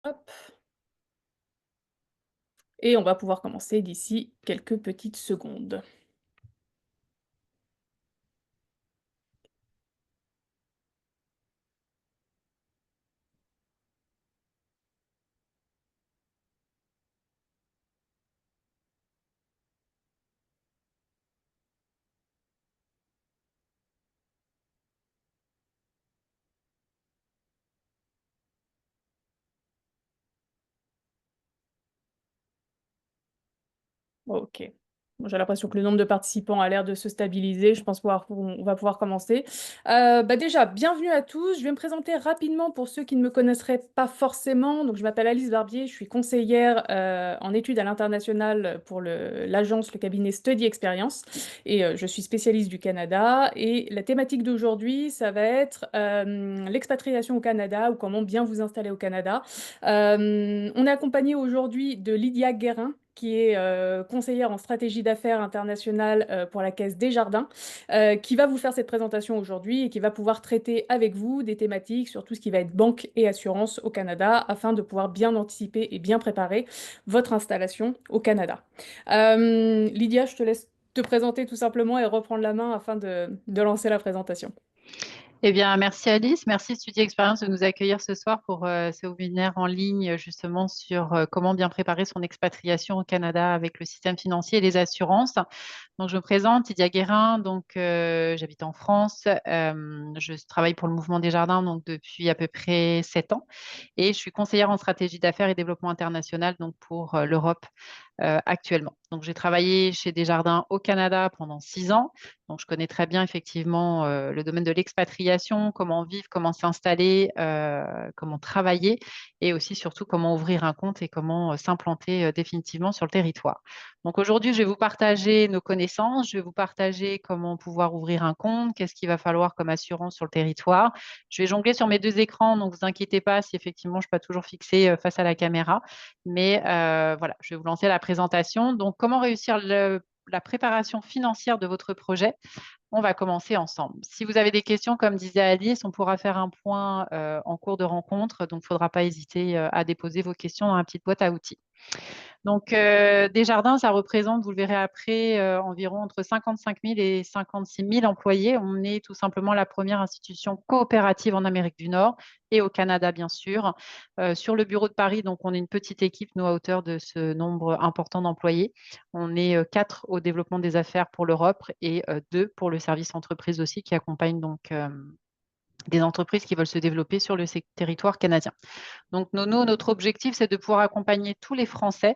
Hop. Et on va pouvoir commencer d'ici quelques petites secondes. OK. Bon, j'ai l'impression que le nombre de participants a l'air de se stabiliser. Je pense on va pouvoir commencer. Déjà, bienvenue à tous. Je vais me présenter rapidement pour ceux qui ne me connaisseraient pas forcément. Donc, je m'appelle Alice Barbier, je suis conseillère, en études à l'international pour le cabinet Study Experience et je suis spécialiste du Canada et la thématique d'aujourd'hui, ça va être, l'expatriation au Canada ou comment bien vous installer au Canada. On est accompagné aujourd'hui de Lydia Guérin, qui est conseillère en stratégie d'affaires internationale pour la Caisse Desjardins, qui va vous faire cette présentation aujourd'hui et qui va pouvoir traiter avec vous des thématiques sur tout ce qui va être banque et assurance au Canada, afin de pouvoir bien anticiper et bien préparer votre installation au Canada. Lydia, je te laisse te présenter tout simplement et reprendre la main afin de lancer la présentation. Eh bien, merci Alice, merci Studio Experience de nous accueillir ce soir pour ce webinaire en ligne justement sur comment bien préparer son expatriation au Canada avec le système financier et les assurances. Donc, je me présente, Lydia Guérin, j'habite en France, je travaille pour le Mouvement des Jardins donc depuis à peu près 7 ans et je suis conseillère en stratégie d'affaires et développement international donc pour l'Europe actuellement. Donc, j'ai travaillé chez Desjardins au Canada pendant 6 ans. Donc, je connais très bien effectivement le domaine de l'expatriation, comment vivre, comment s'installer, comment travailler et aussi surtout comment ouvrir un compte et comment s'implanter définitivement sur le territoire. Donc, aujourd'hui, je vais vous partager nos connaissances, je vais vous partager comment pouvoir ouvrir un compte, qu'est-ce qu'il va falloir comme assurance sur le territoire. Je vais jongler sur mes deux écrans, donc vous inquiétez pas si effectivement je ne suis pas toujours fixée face à la caméra. Mais voilà, je vais vous lancer la présentation. Donc, comment réussir la préparation financière de votre projet? On va commencer ensemble. Si vous avez des questions, comme disait Alice, on pourra faire un point en cours de rencontre. Donc, il ne faudra pas hésiter à déposer vos questions dans la petite boîte à outils. Donc, Desjardins, ça représente, vous le verrez après, environ entre 55 000 et 56 000 employés. On est tout simplement la première institution coopérative en Amérique du Nord et au Canada, bien sûr. Sur le bureau de Paris, donc, on est une petite équipe, nous, à hauteur de ce nombre important d'employés. On est 4 au développement des affaires pour l'Europe et 2 pour le service entreprise aussi, qui accompagne donc des entreprises qui veulent se développer sur le territoire canadien. Donc, notre objectif, c'est de pouvoir accompagner tous les Français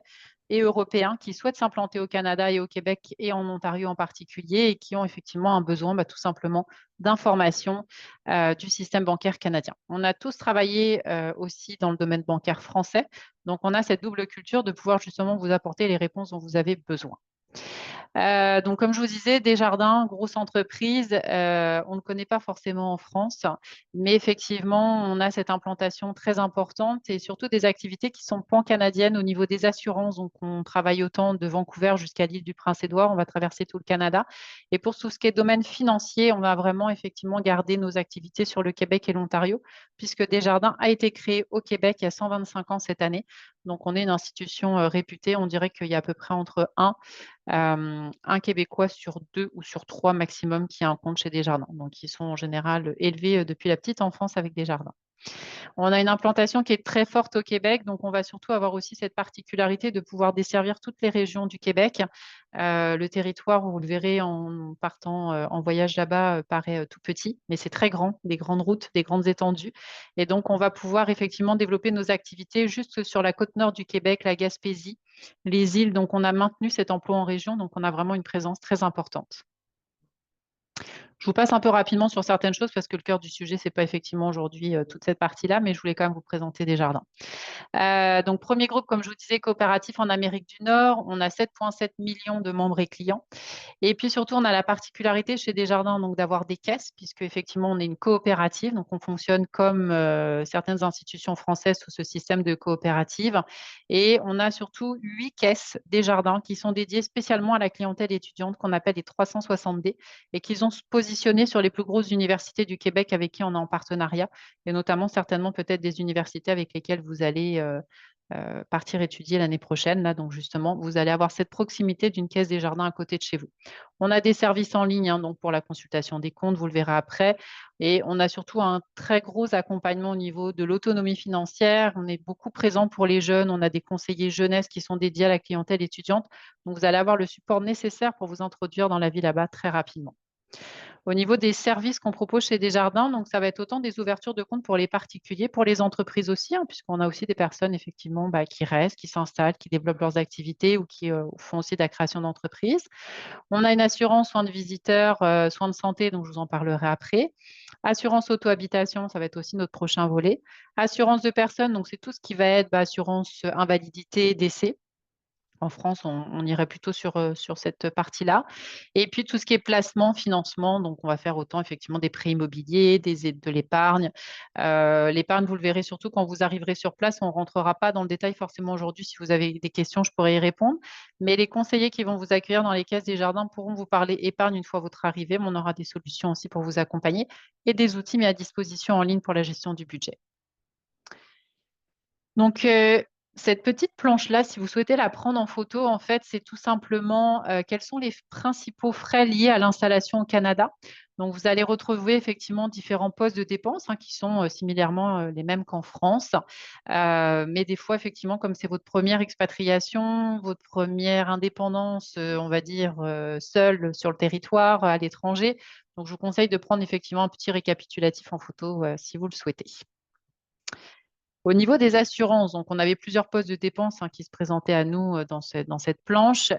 et Européens qui souhaitent s'implanter au Canada et au Québec et en Ontario en particulier et qui ont effectivement un besoin tout simplement d'information du système bancaire canadien. On a tous travaillé aussi dans le domaine bancaire français, donc on a cette double culture de pouvoir justement vous apporter les réponses dont vous avez besoin. Donc, comme je vous disais, Desjardins, grosse entreprise, on ne connaît pas forcément en France, mais effectivement, on a cette implantation très importante et surtout des activités qui sont pan-canadiennes au niveau des assurances. Donc, on travaille autant de Vancouver jusqu'à l'île du Prince-Édouard, on va traverser tout le Canada. Et pour tout ce qui est domaine financier, on va vraiment effectivement garder nos activités sur le Québec et l'Ontario, puisque Desjardins a été créé au Québec il y a 125 ans cette année. Donc, on est une institution réputée. On dirait qu'il y a à peu près entre un Québécois sur 2 ou sur 3 maximum qui a un compte chez Desjardins. Donc, ils sont en général élevés depuis la petite enfance avec Desjardins. On a une implantation qui est très forte au Québec, donc on va surtout avoir aussi cette particularité de pouvoir desservir toutes les régions du Québec. Le territoire, vous le verrez en partant en voyage là-bas, paraît tout petit, mais c'est très grand, des grandes routes, des grandes étendues. Et donc, on va pouvoir effectivement développer nos activités juste sur la côte nord du Québec, la Gaspésie, les îles. Donc, on a maintenu cet emploi en région, donc on a vraiment une présence très importante. Je vous passe un peu rapidement sur certaines choses parce que le cœur du sujet, ce n'est pas effectivement aujourd'hui toute cette partie-là, mais je voulais quand même vous présenter Desjardins. Donc, premier groupe, comme je vous disais, coopératif en Amérique du Nord. On a 7,7 millions de membres et clients. Et puis surtout, on a la particularité chez Desjardins donc d'avoir des caisses, puisque effectivement, on est une coopérative. Donc, on fonctionne comme certaines institutions françaises sous ce système de coopérative. Et on a surtout 8 caisses Desjardins qui sont dédiées spécialement à la clientèle étudiante qu'on appelle les 360D et qui sont positionnées positionner sur les plus grosses universités du Québec avec qui on est en partenariat, et notamment certainement peut-être des universités avec lesquelles vous allez partir étudier l'année prochaine. Là, donc justement, vous allez avoir cette proximité d'une caisse des jardins à côté de chez vous. On a des services en ligne, hein, donc pour la consultation des comptes, vous le verrez après. Et on a surtout un très gros accompagnement au niveau de l'autonomie financière. On est beaucoup présent pour les jeunes. On a des conseillers jeunesse qui sont dédiés à la clientèle étudiante. Donc, vous allez avoir le support nécessaire pour vous introduire dans la vie là-bas très rapidement. Au niveau des services qu'on propose chez Desjardins, donc ça va être autant des ouvertures de comptes pour les particuliers, pour les entreprises aussi, hein, puisqu'on a aussi des personnes effectivement qui restent, qui s'installent, qui développent leurs activités ou qui font aussi de la création d'entreprises. On a une assurance soins de visiteurs, soins de santé, donc je vous en parlerai après. Assurance auto-habitation, ça va être aussi notre prochain volet. Assurance de personnes, donc c'est tout ce qui va être assurance invalidité, décès. En France, on irait plutôt sur cette partie-là. Et puis, tout ce qui est placement, financement, donc on va faire autant effectivement des prêts immobiliers, des aides de l'épargne. L'épargne, vous le verrez surtout quand vous arriverez sur place. On ne rentrera pas dans le détail forcément aujourd'hui. Si vous avez des questions, je pourrais y répondre. Mais les conseillers qui vont vous accueillir dans les caisses des jardins pourront vous parler épargne une fois votre arrivée. Mais on aura des solutions aussi pour vous accompagner et des outils mis à disposition en ligne pour la gestion du budget. Donc, cette petite planche-là, si vous souhaitez la prendre en photo, en fait, c'est tout simplement quels sont les principaux frais liés à l'installation au Canada. Donc, vous allez retrouver effectivement différents postes de dépenses qui sont similairement les mêmes qu'en France. Mais des fois, effectivement, comme c'est votre première expatriation, votre première indépendance, on va dire, seule sur le territoire, à l'étranger. Donc, je vous conseille de prendre effectivement un petit récapitulatif en photo si vous le souhaitez. Au niveau des assurances, donc on avait plusieurs postes de dépenses qui se présentaient à nous dans cette planche.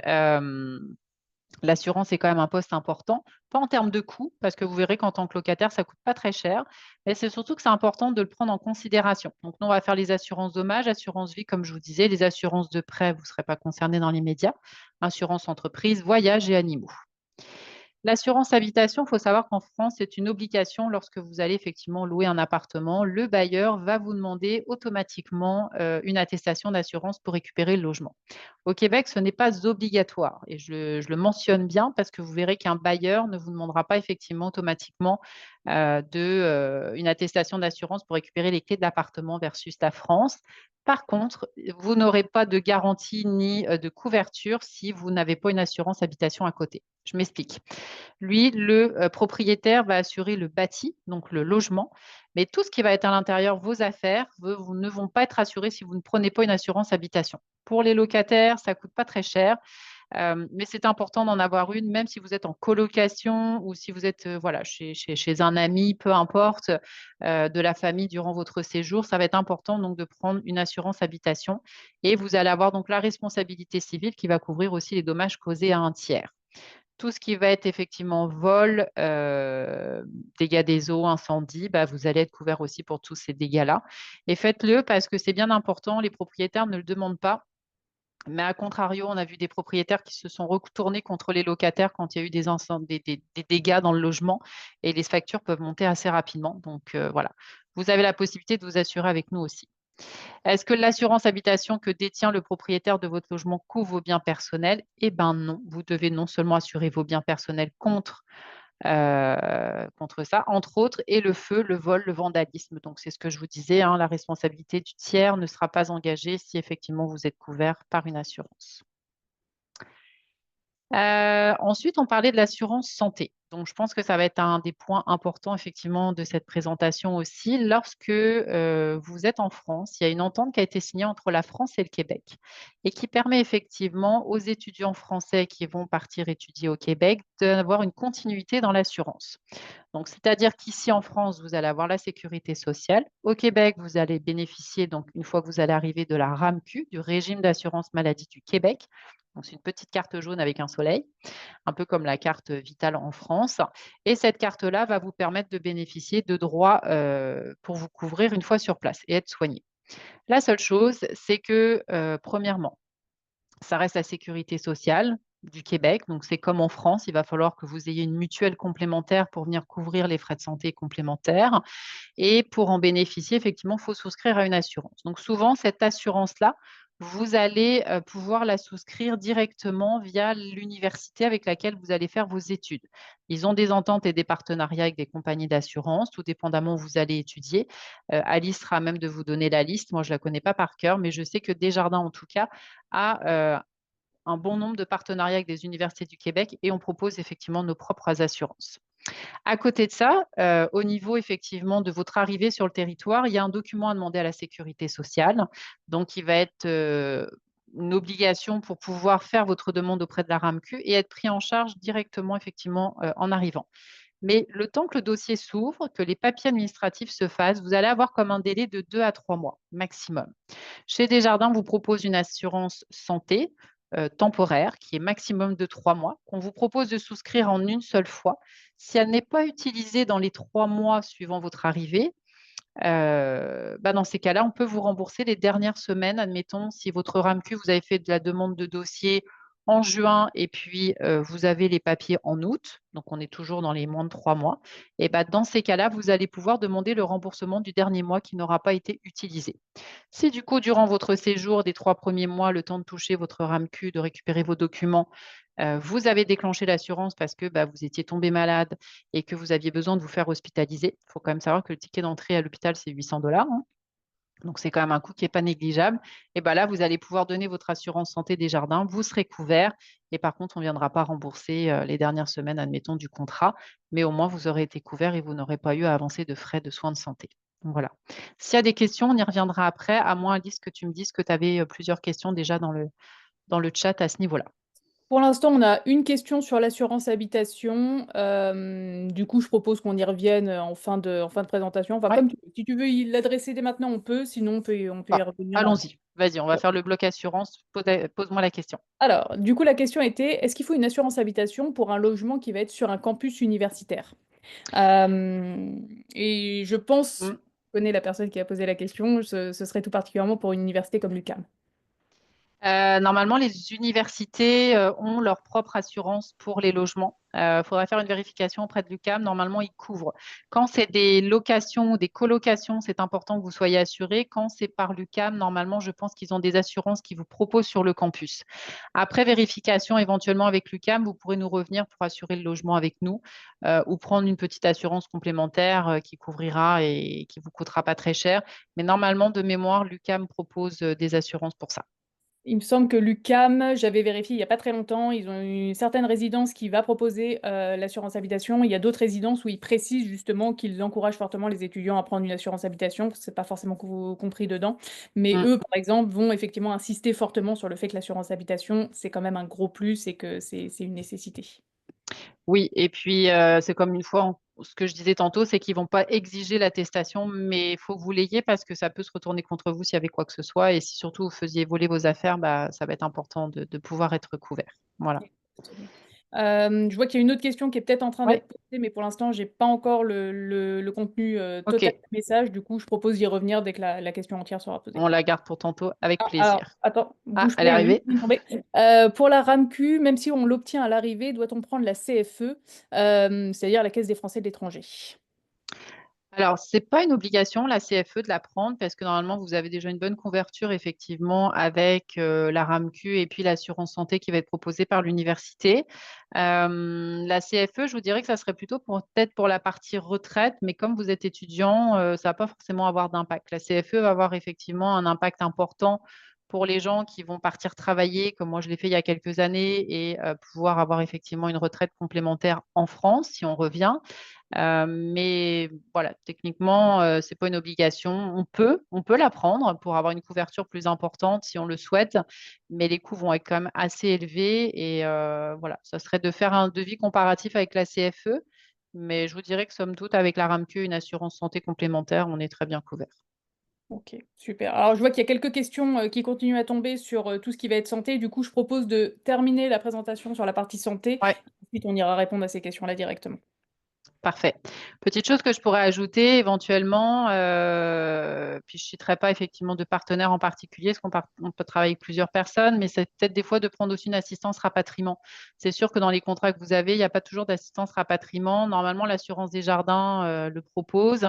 L'assurance est quand même un poste important, pas en termes de coût, parce que vous verrez qu'en tant que locataire, ça ne coûte pas très cher, mais c'est surtout que c'est important de le prendre en considération. Donc, nous, on va faire les assurances dommages, assurance vie, comme je vous disais, les assurances de prêt, vous ne serez pas concerné dans l'immédiat, assurance entreprise, voyage et animaux. L'assurance habitation, il faut savoir qu'en France, c'est une obligation lorsque vous allez effectivement louer un appartement. Le bailleur va vous demander automatiquement une attestation d'assurance pour récupérer le logement. Au Québec, ce n'est pas obligatoire et je le mentionne bien parce que vous verrez qu'un bailleur ne vous demandera pas effectivement automatiquement une attestation d'assurance pour récupérer les clés de l'appartement versus la France. Par contre, vous n'aurez pas de garantie ni de couverture si vous n'avez pas une assurance habitation à côté. Je m'explique. Lui, le propriétaire va assurer le bâti, donc le logement, mais tout ce qui va être à l'intérieur, vos affaires, vous ne vont pas être assurés si vous ne prenez pas une assurance habitation. Pour les locataires, ça ne coûte pas très cher, mais c'est important d'en avoir une, même si vous êtes en colocation ou si vous êtes chez un ami, peu importe, de la famille durant votre séjour. Ça va être important donc de prendre une assurance habitation et vous allez avoir donc la responsabilité civile qui va couvrir aussi les dommages causés à un tiers. Tout ce qui va être effectivement vol, dégâts des eaux, incendie, vous allez être couvert aussi pour tous ces dégâts-là. Et faites-le parce que c'est bien important, les propriétaires ne le demandent pas. Mais à contrario, on a vu des propriétaires qui se sont retournés contre les locataires quand il y a eu des dégâts dans le logement et les factures peuvent monter assez rapidement. Donc voilà, vous avez la possibilité de vous assurer avec nous aussi. Est-ce que l'assurance habitation que détient le propriétaire de votre logement couvre vos biens personnels? Eh bien non, vous devez non seulement assurer vos biens personnels contre ça, entre autres, et le feu, le vol, le vandalisme. Donc c'est ce que je vous disais, la responsabilité du tiers ne sera pas engagée si effectivement vous êtes couvert par une assurance. Ensuite, on parlait de l'assurance santé. Donc, je pense que ça va être un des points importants effectivement de cette présentation aussi. Lorsque vous êtes en France, il y a une entente qui a été signée entre la France et le Québec et qui permet effectivement aux étudiants français qui vont partir étudier au Québec d'avoir une continuité dans l'assurance. Donc, c'est-à-dire qu'ici en France, vous allez avoir la sécurité sociale. Au Québec, vous allez bénéficier, donc une fois que vous allez arriver, de la RAMQ, du régime d'assurance maladie du Québec. Donc, c'est une petite carte jaune avec un soleil, un peu comme la carte vitale en France. Et cette carte-là va vous permettre de bénéficier de droits pour vous couvrir une fois sur place et être soigné. La seule chose, c'est que, premièrement, ça reste la sécurité sociale du Québec. Donc, c'est comme en France, il va falloir que vous ayez une mutuelle complémentaire pour venir couvrir les frais de santé complémentaires. Et pour en bénéficier, effectivement, il faut souscrire à une assurance. Donc, souvent, cette assurance-là, vous allez pouvoir la souscrire directement via l'université avec laquelle vous allez faire vos études. Ils ont des ententes et des partenariats avec des compagnies d'assurance, tout dépendamment où vous allez étudier. Alice sera à même de vous donner la liste. Moi, je ne la connais pas par cœur, mais je sais que Desjardins, en tout cas, a un bon nombre de partenariats avec des universités du Québec et on propose effectivement nos propres assurances. À côté de ça, au niveau effectivement de votre arrivée sur le territoire, il y a un document à demander à la sécurité sociale. Donc, il va être une obligation pour pouvoir faire votre demande auprès de la RAMQ et être pris en charge directement effectivement en arrivant. Mais le temps que le dossier s'ouvre, que les papiers administratifs se fassent, vous allez avoir comme un délai de 2 à 3 mois maximum. Chez Desjardins, on vous propose une assurance santé temporaire qui est maximum de 3 mois, qu'on vous propose de souscrire en une seule fois. Si elle n'est pas utilisée dans les 3 mois suivant votre arrivée, dans ces cas-là, on peut vous rembourser les dernières semaines. Admettons, si votre RAMQ, vous avez fait de la demande de dossier en juin et puis vous avez les papiers en août, donc on est toujours dans les moins de 3 mois, et dans ces cas-là, vous allez pouvoir demander le remboursement du dernier mois qui n'aura pas été utilisé. Si du coup, durant votre séjour des 3 premiers mois, le temps de toucher votre RAMQ, de récupérer vos documents, vous avez déclenché l'assurance parce que vous étiez tombé malade et que vous aviez besoin de vous faire hospitaliser. Il faut quand même savoir que le ticket d'entrée à l'hôpital, c'est 800 $, hein. Donc, c'est quand même un coût qui n'est pas négligeable. Et là, vous allez pouvoir donner votre assurance santé Desjardins, vous serez couvert. Et par contre, on ne viendra pas rembourser les dernières semaines, admettons, du contrat. Mais au moins, vous aurez été couvert et vous n'aurez pas eu à avancer de frais de soins de santé. Donc, voilà. S'il y a des questions, on y reviendra après, à moins, Alice, que tu me dises que tu avais plusieurs questions déjà dans le chat à ce niveau-là. Pour l'instant, on a une question sur l'assurance habitation. Du coup, je propose qu'on y revienne en fin de présentation. Enfin, Ouais. comme si tu veux l'adresser dès maintenant, on peut. Sinon, on peut y Ah, revenir. allons-y. Vas-y, on va faire le bloc assurance. Pose-moi la question. Alors, du coup, la question était, est-ce qu'il faut une assurance habitation pour un logement qui va être sur un campus universitaire? Euh, et je pense, Hmm. je connais la personne qui a posé la question, ce serait tout particulièrement pour une université comme l'UQAM. Normalement, les universités ont leur propre assurance pour les logements. Il faudrait faire une vérification auprès de l'UQAM. Normalement, ils couvrent. Quand c'est des locations ou des colocations, c'est important que vous soyez assuré. Quand c'est par l'UQAM, normalement, je pense qu'ils ont des assurances qui vous proposent sur le campus. Après vérification, éventuellement avec l'UQAM, vous pourrez nous revenir pour assurer le logement avec nous ou prendre une petite assurance complémentaire qui couvrira et qui vous coûtera pas très cher. Mais normalement, de mémoire, l'UQAM propose des assurances pour ça. Il me semble que l'UQAM, j'avais vérifié il n'y a pas très longtemps, ils ont une certaine résidence qui va proposer l'assurance habitation. Il y a d'autres résidences où ils précisent justement qu'ils encouragent fortement les étudiants à prendre une assurance habitation. C'est pas forcément compris dedans. Mais Mm. eux, par exemple, vont effectivement insister fortement sur le fait que l'assurance habitation, c'est quand même un gros plus et que c'est une nécessité. Oui, et puis c'est comme une fois, ce que je disais tantôt, c'est qu'ils vont pas exiger l'attestation, mais il faut que vous l'ayez parce que ça peut se retourner contre vous s'il y avait quoi que ce soit. Et si surtout vous faisiez voler vos affaires, ça va être important de pouvoir être couvert. Voilà. Je vois qu'il y a une autre question qui est peut-être en train Ouais, d'être posée, mais pour l'instant, j'ai pas encore le contenu ok. total du message. Du coup, je propose d'y revenir dès que la question entière sera posée. On la garde pour tantôt avec Ah, alors, plaisir. attends, Ah, bouge pas, elle il est y en a une qui arrivée. vient de tomber. Pour la RAMQ, même si on l'obtient à l'arrivée, doit-on prendre la CFE, c'est-à-dire la Caisse des Français de l'étranger? Alors, c'est pas une obligation, la CFE, de la prendre parce que normalement, vous avez déjà une bonne couverture, effectivement, avec la RAMQ et puis l'assurance santé qui va être proposée par l'université. La CFE, je vous dirais que ça serait plutôt peut-être pour la partie retraite, mais comme vous êtes étudiant, ça va pas forcément avoir d'impact. La CFE va avoir effectivement un impact important pour les gens qui vont partir travailler, comme moi je l'ai fait il y a quelques années, et pouvoir avoir effectivement une retraite complémentaire en France si on revient. Mais voilà, techniquement, c'est pas une obligation. On peut la prendre pour avoir une couverture plus importante si on le souhaite, mais les coûts vont être quand même assez élevés. Et voilà, ça serait de faire un devis comparatif avec la CFE. Mais je vous dirais que somme toute, avec la RAMQ, une assurance santé complémentaire, on est très bien couvert. Ok, super. Alors, je vois qu'il y a quelques questions qui continuent à tomber sur tout ce qui va être santé. Du coup, je propose de terminer la présentation sur la partie santé. Ouais, Ensuite, on ira répondre à ces questions-là directement. Parfait. Petite chose que je pourrais ajouter éventuellement, puis je ne citerai pas effectivement de partenaire en particulier, parce on peut travailler avec plusieurs personnes, mais c'est peut-être des fois de prendre aussi une assistance rapatriement. C'est sûr que dans les contrats que vous avez, il n'y a pas toujours d'assistance rapatriement. Normalement, l'assurance des jardins le propose,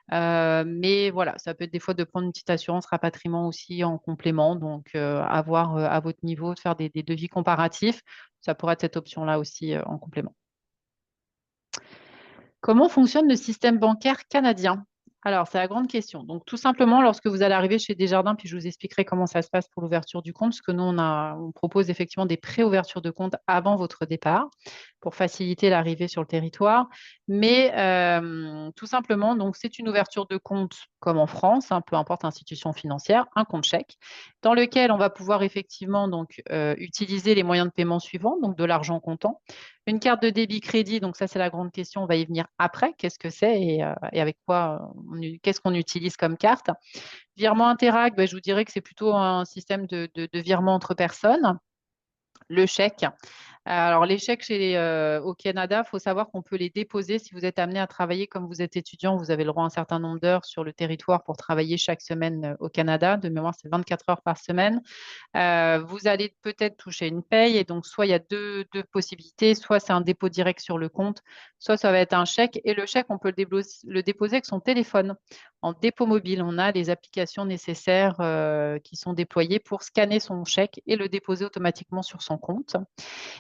mais voilà, ça peut être des fois de prendre une petite assurance rapatriement aussi en complément, donc avoir à votre niveau, de faire des devis comparatifs, ça pourrait être cette option-là aussi en complément. Comment fonctionne le système bancaire canadien? Alors, c'est la grande question. Donc, tout simplement, lorsque vous allez arriver chez Desjardins, puis je vous expliquerai comment ça se passe pour l'ouverture du compte, parce que nous, on propose effectivement des pré-ouvertures de compte avant votre départ pour faciliter l'arrivée sur le territoire. Mais tout simplement, donc, c'est une ouverture de compte comme en France, hein, peu importe l'institution financière, un compte chèque, dans lequel on va pouvoir effectivement donc, utiliser les moyens de paiement suivants, donc de l'argent comptant. Une carte de débit crédit, donc ça c'est la grande question, on va y venir après. Qu'est-ce que c'est et avec quoi, qu'est-ce qu'on utilise comme carte? Virement Interac, ben, je vous dirais que c'est plutôt un système de virement entre personnes. Le chèque. Alors, les chèques au Canada, il faut savoir qu'on peut les déposer si vous êtes amené à travailler comme vous êtes étudiant. Vous avez le droit à un certain nombre d'heures sur le territoire pour travailler chaque semaine au Canada. De mémoire, c'est 24 heures par semaine. Vous allez peut-être toucher une paye et donc soit il y a deux possibilités, soit c'est un dépôt direct sur le compte, soit ça va être un chèque et le chèque, on peut le déposer avec son téléphone. En dépôt mobile, on a les applications nécessaires qui sont déployées pour scanner son chèque et le déposer automatiquement sur son compte.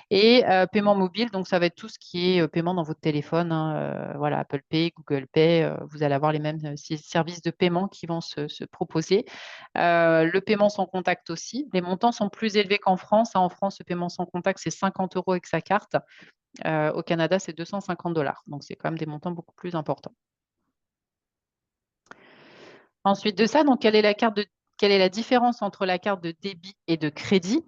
Et paiement mobile, donc ça va être tout ce qui est paiement dans votre téléphone, hein, voilà, Apple Pay, Google Pay, vous allez avoir les mêmes services de paiement qui vont se proposer. Le paiement sans contact aussi. Les montants sont plus élevés qu'en France, hein. En France, le paiement sans contact, c'est 50 € avec sa carte. Au Canada, c'est 250 $. Donc, c'est quand même des montants beaucoup plus importants. Ensuite de ça, donc, quelle est la différence entre la carte de débit et de crédit?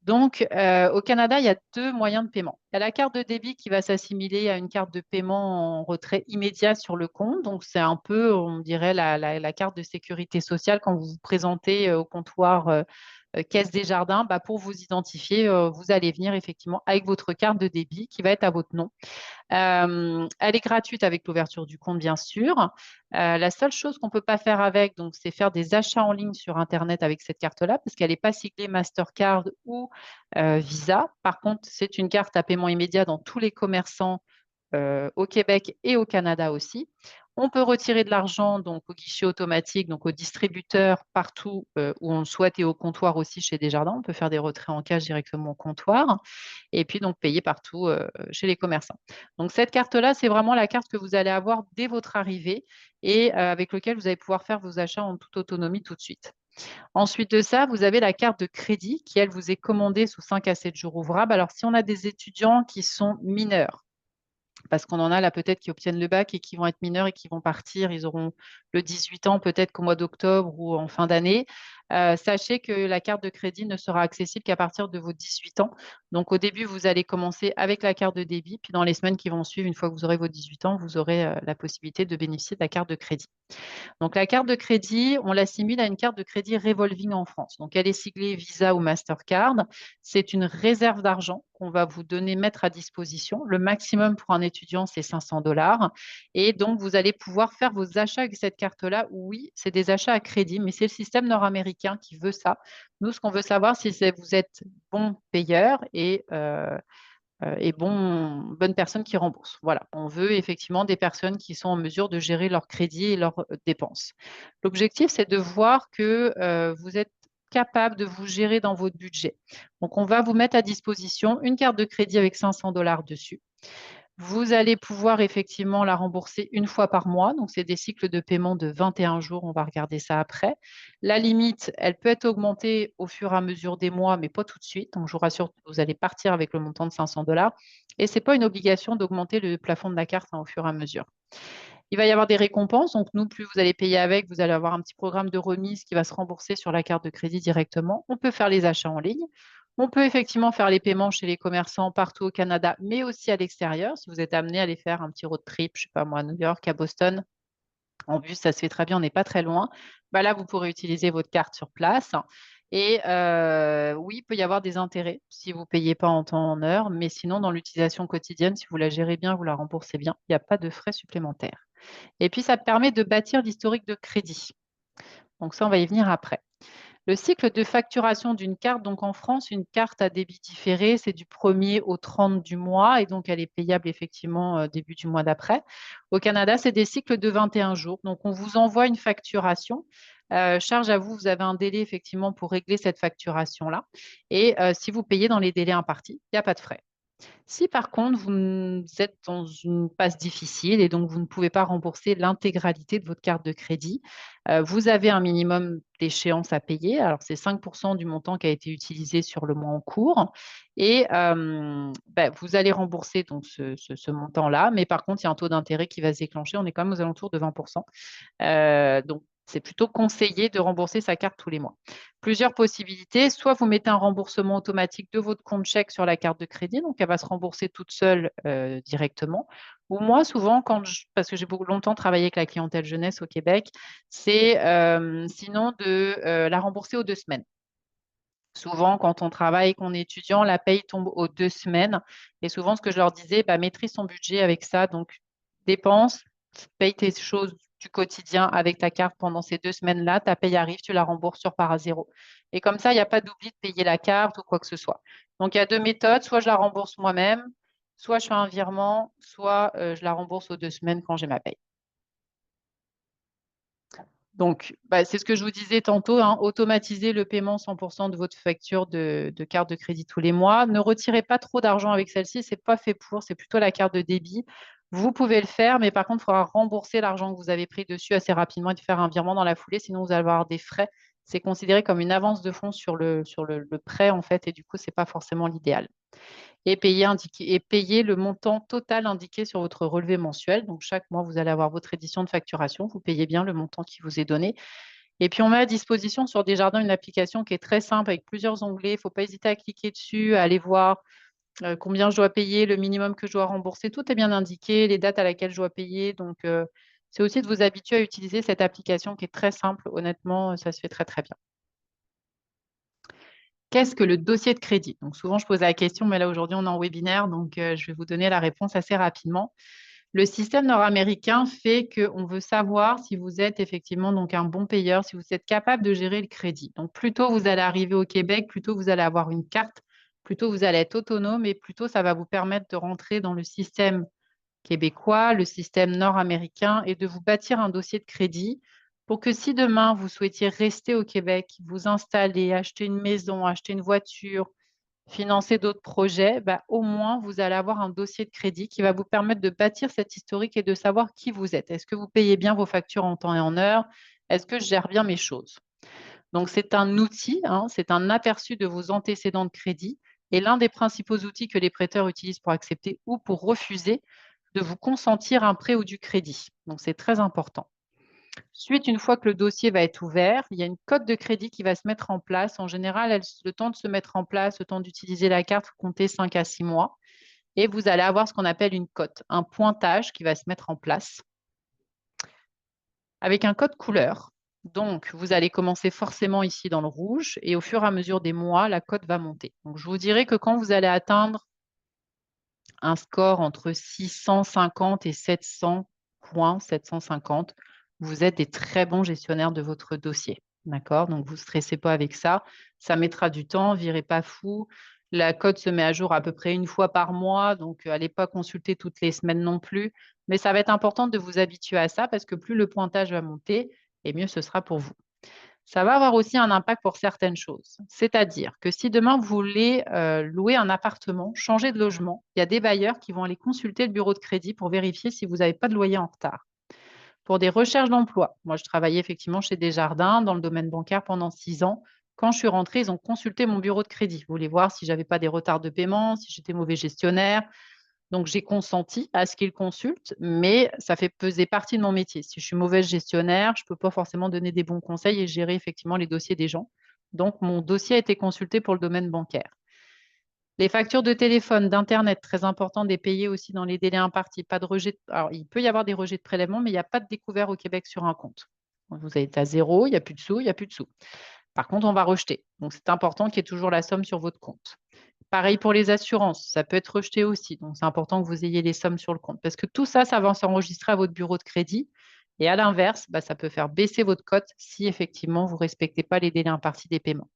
Donc, au Canada, il y a deux moyens de paiement. Il y a la carte de débit qui va s'assimiler à une carte de paiement en retrait immédiat sur le compte. Donc, c'est un peu, on dirait, la carte de sécurité sociale quand vous vous présentez au comptoir Caisse des Jardins. Bah, pour vous identifier, vous allez venir effectivement avec votre carte de débit qui va être à votre nom. Elle est gratuite avec l'ouverture du compte, bien sûr. La seule chose qu'on ne peut pas faire avec, donc, c'est faire des achats en ligne sur Internet avec cette carte-là, parce qu'elle n'est pas siglée Mastercard ou Visa. Par contre, c'est une carte à paiement immédiat dans tous les commerçants au Québec et au Canada aussi. On peut retirer de l'argent donc au guichet automatique, donc au distributeur partout où on le souhaite et au comptoir aussi chez Desjardins. On peut faire des retraits en cash directement au comptoir et puis donc payer partout chez les commerçants. Donc cette carte-là, c'est vraiment la carte que vous allez avoir dès votre arrivée et avec laquelle vous allez pouvoir faire vos achats en toute autonomie tout de suite. Ensuite de ça, vous avez la carte de crédit qui, elle, vous est commandée sous 5 à 7 jours ouvrables. Alors, si on a des étudiants qui sont mineurs, parce qu'on en a là peut-être qui obtiennent le bac et qui vont être mineurs et qui vont partir. Ils auront le 18 ans peut-être qu'au mois d'octobre ou en fin d'année. Sachez que la carte de crédit ne sera accessible qu'à partir de vos 18 ans. Donc au début, vous allez commencer avec la carte de débit, puis dans les semaines qui vont suivre, une fois que vous aurez vos 18 ans, vous aurez la possibilité de bénéficier de la carte de crédit. Donc, la carte de crédit, on l'assimile à une carte de crédit revolving en France. Donc, elle est siglée Visa ou Mastercard. C'est une réserve d'argent qu'on va vous donner, mettre à disposition. Le maximum pour un étudiant, c'est 500 $. Et donc, vous allez pouvoir faire vos achats avec cette carte-là. Oui, c'est des achats à crédit, mais c'est le système nord-américain qui veut ça. Nous, ce qu'on veut savoir, c'est si vous êtes bon payeur et bonnes personnes qui remboursent. Voilà, on veut effectivement des personnes qui sont en mesure de gérer leur crédit et leurs dépenses. L'objectif, c'est de voir que vous êtes capable de vous gérer dans votre budget. Donc, on va vous mettre à disposition une carte de crédit avec 500 $ dessus. Vous allez pouvoir effectivement la rembourser une fois par mois. Donc, c'est des cycles de paiement de 21 jours. On va regarder ça après. La limite, elle peut être augmentée au fur et à mesure des mois, mais pas tout de suite. Donc, je vous rassure, vous allez partir avec le montant de 500 $. Et ce n'est pas une obligation d'augmenter le plafond de la carte, hein, au fur et à mesure. Il va y avoir des récompenses. Donc, nous, plus vous allez payer avec, vous allez avoir un petit programme de remise qui va se rembourser sur la carte de crédit directement. On peut faire les achats en ligne. On peut effectivement faire les paiements chez les commerçants partout au Canada, mais aussi à l'extérieur. Si vous êtes amené à aller faire un petit road trip, je ne sais pas moi, à New York, à Boston, en bus, ça se fait très bien, on n'est pas très loin. Bah là, vous pourrez utiliser votre carte sur place. Et oui, il peut y avoir des intérêts si vous ne payez pas en temps, en heure, mais sinon, dans l'utilisation quotidienne, si vous la gérez bien, vous la remboursez bien, il n'y a pas de frais supplémentaires. Et puis, ça permet de bâtir l'historique de crédit. Donc ça, on va y venir après. Le cycle de facturation d'une carte, donc en France, une carte à débit différé, c'est du 1er au 30 du mois et donc elle est payable effectivement début du mois d'après. Au Canada, c'est des cycles de 21 jours. Donc on vous envoie une facturation. Charge à vous, vous avez un délai effectivement pour régler cette facturation-là. Et si vous payez dans les délais impartis, il n'y a pas de frais. Si par contre, vous êtes dans une passe difficile et donc vous ne pouvez pas rembourser l'intégralité de votre carte de crédit, vous avez un minimum d'échéance à payer. Alors, c'est 5% du montant qui a été utilisé sur le mois en cours. Et vous allez rembourser donc ce montant-là. Mais par contre, il y a un taux d'intérêt qui va se déclencher. On est quand même aux alentours de 20%. Donc, c'est plutôt conseillé de rembourser sa carte tous les mois. Plusieurs possibilités. Soit vous mettez un remboursement automatique de votre compte chèque sur la carte de crédit, donc elle va se rembourser toute seule directement. Ou moi, souvent, parce que j'ai beaucoup longtemps travaillé avec la clientèle jeunesse au Québec, c'est sinon de la rembourser aux 2 semaines. Souvent, quand on travaille et qu'on est étudiant, la paye tombe aux 2 semaines. Et souvent, ce que je leur disais, maîtrise son budget avec ça. Donc, dépense, paye tes choses du quotidien avec ta carte pendant ces 2 semaines-là. Ta paye arrive, tu la rembourses, tu repars à zéro. Et comme ça, il n'y a pas d'oubli de payer la carte ou quoi que ce soit. Donc, il y a deux méthodes. Soit je la rembourse moi-même, soit je fais un virement, soit je la rembourse aux 2 semaines quand j'ai ma paye. Donc, c'est ce que je vous disais tantôt, hein, automatiser le paiement 100% de votre facture de carte de crédit tous les mois. Ne retirez pas trop d'argent avec celle-ci, ce n'est pas fait pour, c'est plutôt la carte de débit. Vous pouvez le faire, mais par contre, il faudra rembourser l'argent que vous avez pris dessus assez rapidement et de faire un virement dans la foulée, sinon vous allez avoir des frais. C'est considéré comme une avance de fonds sur le prêt, en fait, et du coup, ce n'est pas forcément l'idéal et payer le montant total indiqué sur votre relevé mensuel. Donc, chaque mois, vous allez avoir votre édition de facturation. Vous payez bien le montant qui vous est donné. Et puis, on met à disposition sur Desjardins une application qui est très simple avec plusieurs onglets. Il ne faut pas hésiter à cliquer dessus, à aller voir combien je dois payer, le minimum que je dois rembourser. Tout est bien indiqué, les dates à laquelle je dois payer. Donc, c'est aussi de vous habituer à utiliser cette application qui est très simple. Honnêtement, ça se fait très, très bien. Qu'est-ce que le dossier de crédit? Donc souvent, je pose la question, mais là aujourd'hui, on est en webinaire, donc je vais vous donner la réponse assez rapidement. Le système nord-américain fait qu'on veut savoir si vous êtes effectivement donc un bon payeur, si vous êtes capable de gérer le crédit. Donc plus tôt vous allez arriver au Québec, plus tôt vous allez avoir une carte, plus tôt vous allez être autonome et plus tôt ça va vous permettre de rentrer dans le système québécois, le système nord-américain et de vous bâtir un dossier de crédit pour que si demain vous souhaitiez rester au Québec, vous installer, acheter une maison, acheter une voiture, financer d'autres projets, au moins vous allez avoir un dossier de crédit qui va vous permettre de bâtir cette historique et de savoir qui vous êtes. Est-ce que vous payez bien vos factures en temps et en heure? Est-ce que je gère bien mes choses? Donc, c'est un outil, hein, c'est un aperçu de vos antécédents de crédit et l'un des principaux outils que les prêteurs utilisent pour accepter ou pour refuser de vous consentir un prêt ou du crédit. Donc, c'est très important. Ensuite, une fois que le dossier va être ouvert, il y a une cote de crédit qui va se mettre en place. En général, le temps de se mettre en place, le temps d'utiliser la carte, vous comptez 5 à 6 mois. Et vous allez avoir ce qu'on appelle une cote, un pointage qui va se mettre en place avec un code couleur. Donc, vous allez commencer forcément ici dans le rouge et au fur et à mesure des mois, la cote va monter. Donc, je vous dirais que quand vous allez atteindre un score entre 650 et 700 points, 750, vous êtes des très bons gestionnaires de votre dossier. D'accord? Donc, vous ne stressez pas avec ça. Ça mettra du temps, virez pas fou. La cote se met à jour à peu près une fois par mois, donc n'allez pas consulter toutes les semaines non plus. Mais ça va être important de vous habituer à ça parce que plus le pointage va monter, et mieux ce sera pour vous. Ça va avoir aussi un impact pour certaines choses. C'est-à-dire que si demain vous voulez louer un appartement, changer de logement, il y a des bailleurs qui vont aller consulter le bureau de crédit pour vérifier si vous n'avez pas de loyer en retard. Pour des recherches d'emploi, moi je travaillais effectivement chez Desjardins dans le domaine bancaire pendant 6 ans. Quand je suis rentrée, ils ont consulté mon bureau de crédit. Ils voulaient voir si j'avais pas des retards de paiement, si j'étais mauvais gestionnaire. Donc, j'ai consenti à ce qu'ils consultent, mais ça fait peser partie de mon métier. Si je suis mauvaise gestionnaire, je ne peux pas forcément donner des bons conseils et gérer effectivement les dossiers des gens. Donc, mon dossier a été consulté pour le domaine bancaire. Les factures de téléphone, d'Internet, très important de les payer aussi dans les délais impartis. Pas de rejet. Alors, il peut y avoir des rejets de prélèvement, mais il n'y a pas de découvert au Québec sur un compte. Vous êtes à zéro, il n'y a plus de sous, il n'y a plus de sous. Par contre, on va rejeter. Donc, c'est important qu'il y ait toujours la somme sur votre compte. Pareil pour les assurances, ça peut être rejeté aussi. Donc, c'est important que vous ayez les sommes sur le compte parce que tout ça, ça va s'enregistrer à votre bureau de crédit. Et à l'inverse, ça peut faire baisser votre cote si effectivement vous ne respectez pas les délais impartis des paiements.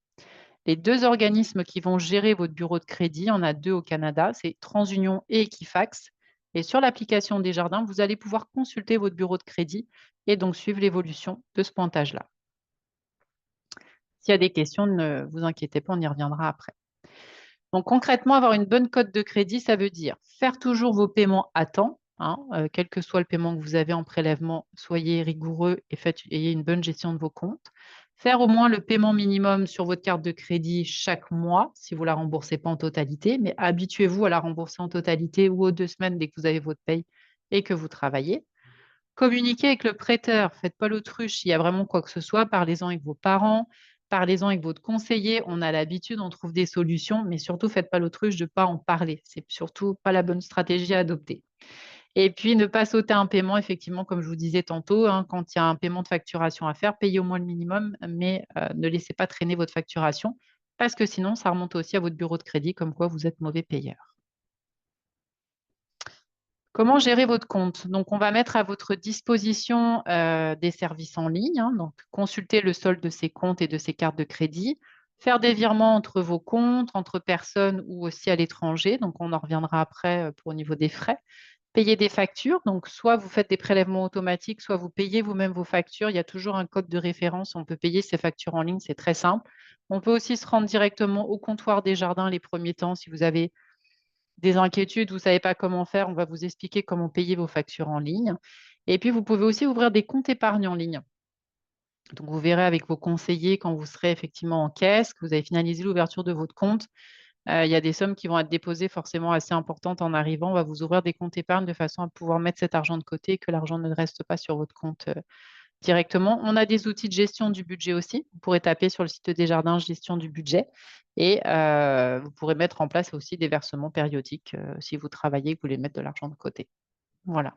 Les deux organismes qui vont gérer votre bureau de crédit, il y en a deux au Canada, c'est TransUnion et Equifax. Et sur l'application Desjardins, vous allez pouvoir consulter votre bureau de crédit et donc suivre l'évolution de ce pointage-là. S'il y a des questions, ne vous inquiétez pas, on y reviendra après. Donc concrètement, avoir une bonne cote de crédit, ça veut dire faire toujours vos paiements à temps, hein, quel que soit le paiement que vous avez en prélèvement, soyez rigoureux et ayez une bonne gestion de vos comptes. Faire au moins le paiement minimum sur votre carte de crédit chaque mois, si vous ne la remboursez pas en totalité, mais habituez-vous à la rembourser en totalité ou aux 2 semaines dès que vous avez votre paye et que vous travaillez. Communiquez avec le prêteur, faites pas l'autruche. S'il y a vraiment quoi que ce soit, parlez-en avec vos parents, parlez-en avec votre conseiller. On a l'habitude, on trouve des solutions, mais surtout, faites pas l'autruche de ne pas en parler. C'est surtout pas la bonne stratégie à adopter. Et puis, ne pas sauter un paiement, effectivement, comme je vous disais tantôt, hein, quand il y a un paiement de facturation à faire, payez au moins le minimum, mais ne laissez pas traîner votre facturation, parce que sinon, ça remonte aussi à votre bureau de crédit, comme quoi vous êtes mauvais payeur. Comment gérer votre compte? Donc, on va mettre à votre disposition des services en ligne. Hein, donc, consulter le solde de ces comptes et de ces cartes de crédit, faire des virements entre vos comptes, entre personnes ou aussi à l'étranger. Donc, on en reviendra après pour au niveau des frais. Payer des factures. Donc, soit vous faites des prélèvements automatiques, soit vous payez vous-même vos factures. Il y a toujours un code de référence. On peut payer ces factures en ligne. C'est très simple. On peut aussi se rendre directement au comptoir des jardins les premiers temps si vous avez des inquiétudes, vous ne savez pas comment faire, on va vous expliquer comment payer vos factures en ligne. Et puis, vous pouvez aussi ouvrir des comptes épargne en ligne. Donc, vous verrez avec vos conseillers quand vous serez effectivement en caisse, que vous avez finalisé l'ouverture de votre compte. Il y a des sommes qui vont être déposées forcément assez importantes en arrivant. On va vous ouvrir des comptes épargne de façon à pouvoir mettre cet argent de côté et que l'argent ne reste pas sur votre compte directement. On a des outils de gestion du budget aussi. Vous pourrez taper sur le site Desjardins gestion du budget et vous pourrez mettre en place aussi des versements périodiques si vous travaillez et que vous voulez mettre de l'argent de côté. Voilà.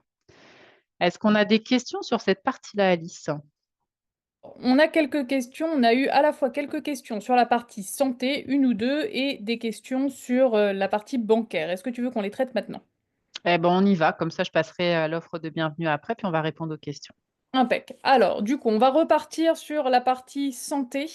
Est-ce qu'on a des questions sur cette partie-là, Alice? On a quelques questions. On a eu à la fois quelques questions sur la partie santé, une ou deux, et des questions sur la partie bancaire. Est-ce que tu veux qu'on les traite maintenant? Eh ben, on y va. Comme ça, je passerai à l'offre de bienvenue après, puis on va répondre aux questions. Impec. Alors, du coup, on va repartir sur la partie santé.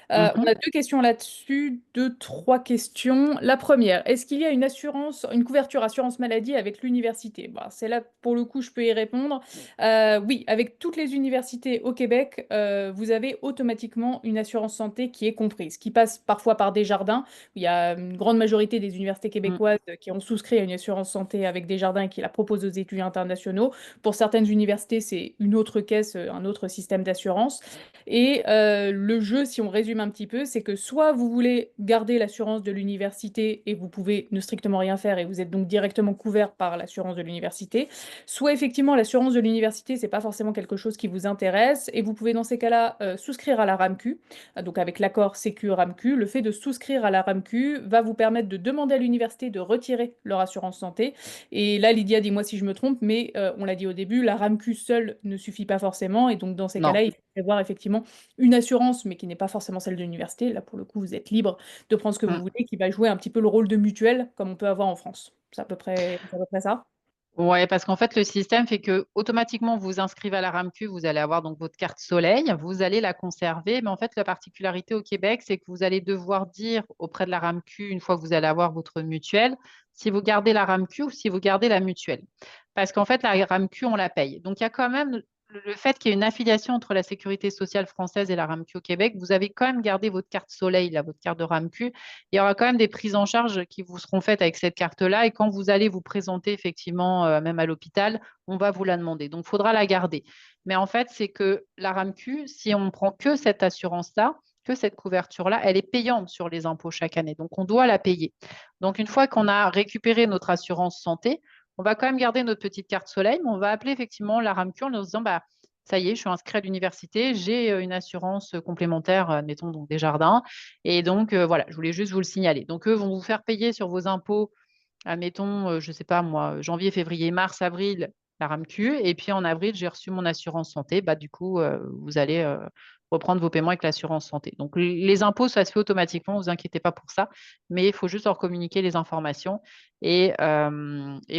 On Mhm. a deux questions là-dessus, deux, trois questions. La première, est-ce qu'il y a une assurance, une couverture assurance maladie avec l'université? Bah, c'est là, pour le coup, je peux y répondre. Oui, avec toutes les universités au Québec, vous avez automatiquement une assurance santé qui est comprise, qui passe parfois par Desjardins. Il y a une grande majorité des universités Mm. québécoises qui ont souscrit à une assurance santé avec Desjardins et qui la proposent aux étudiants internationaux. Pour certaines universités, c'est une autre caisse, un autre système d'assurance. Et le jeu, si on résume un petit peu, c'est que soit vous voulez garder l'assurance de l'université et vous pouvez ne strictement rien faire et vous êtes donc directement couvert par l'assurance de l'université, soit effectivement l'assurance de l'université, c'est pas forcément quelque chose qui vous intéresse et vous pouvez dans ces cas-là souscrire à la RAMQ. Donc avec l'accord Sécu-RAMQ, le fait de souscrire à la RAMQ va vous permettre de demander à l'université de retirer leur assurance santé. Et là, Lydia, dis-moi si je me trompe, mais on l'a dit au début, la RAMQ seule ne suffit pas forcément. Et donc, dans ces Non. cas-là, il faut prévoir effectivement une assurance, mais qui n'est pas forcément celle de l'université. Là, pour le coup, vous êtes libre de prendre ce que vous Mm. voulez, qui va jouer un petit peu le rôle de mutuelle, comme on peut avoir en France. C'est à peu près ça. Ouais, parce qu'en fait, le système fait que automatiquement, vous vous inscrivez à la RAMQ, vous allez avoir donc votre carte soleil, vous allez la conserver. Mais en fait, la particularité au Québec, c'est que vous allez devoir dire auprès de la RAMQ, une fois que vous allez avoir votre mutuelle, si vous gardez la RAMQ ou si vous gardez la mutuelle. Parce qu'en fait, la RAMQ, on la paye. Donc, il y a quand même le fait qu'il y ait une affiliation entre la Sécurité sociale française et la RAMQ au Québec, vous avez quand même gardé votre carte soleil, là, votre carte de RAMQ. Il y aura quand même des prises en charge qui vous seront faites avec cette carte-là. Et quand vous allez vous présenter effectivement, même à l'hôpital, on va vous la demander. Donc, il faudra la garder. Mais en fait, c'est que la RAMQ, si on ne prend que cette assurance-là, que cette couverture-là, elle est payante sur les impôts chaque année. Donc, on doit la payer. Donc, une fois qu'on a récupéré notre assurance santé, on va quand même garder notre petite carte soleil, mais on va appeler effectivement la RAMQ en leur disant, bah, ça y est, je suis inscrit à l'université, j'ai une assurance complémentaire, admettons donc Desjardins, et donc voilà, je voulais juste vous le signaler. Donc eux vont vous faire payer sur vos impôts, admettons, je ne sais pas moi, janvier, février, mars, avril, la RAMQ, et puis en avril, j'ai reçu mon assurance santé, bah du coup, vous allez reprendre vos paiements avec l'assurance santé. Donc, les impôts, ça se fait automatiquement, ne vous inquiétez pas pour ça, mais il faut juste leur communiquer les informations. Et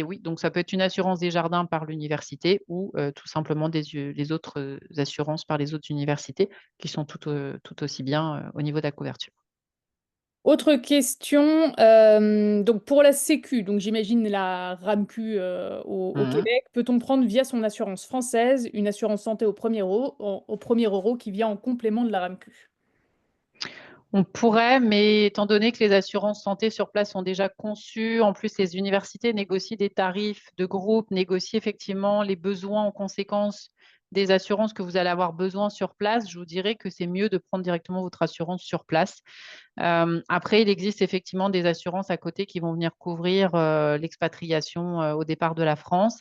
oui, donc ça peut être une assurance des jardins par l'université ou tout simplement les autres assurances par les autres universités qui sont tout aussi bien au niveau de la couverture. Autre question, donc pour la Sécu, donc j'imagine la RAMQ au Mhm. Québec, peut-on prendre via son assurance française une assurance santé au premier euro qui vient en complément de la RAMQ? On pourrait, mais étant donné que les assurances santé sur place sont déjà conçues, en plus les universités négocient des tarifs de groupe, négocient effectivement les besoins en conséquence des assurances que vous allez avoir besoin sur place, je vous dirais que c'est mieux de prendre directement votre assurance sur place. Après, il existe effectivement des assurances à côté qui vont venir couvrir l'expatriation au départ de la France.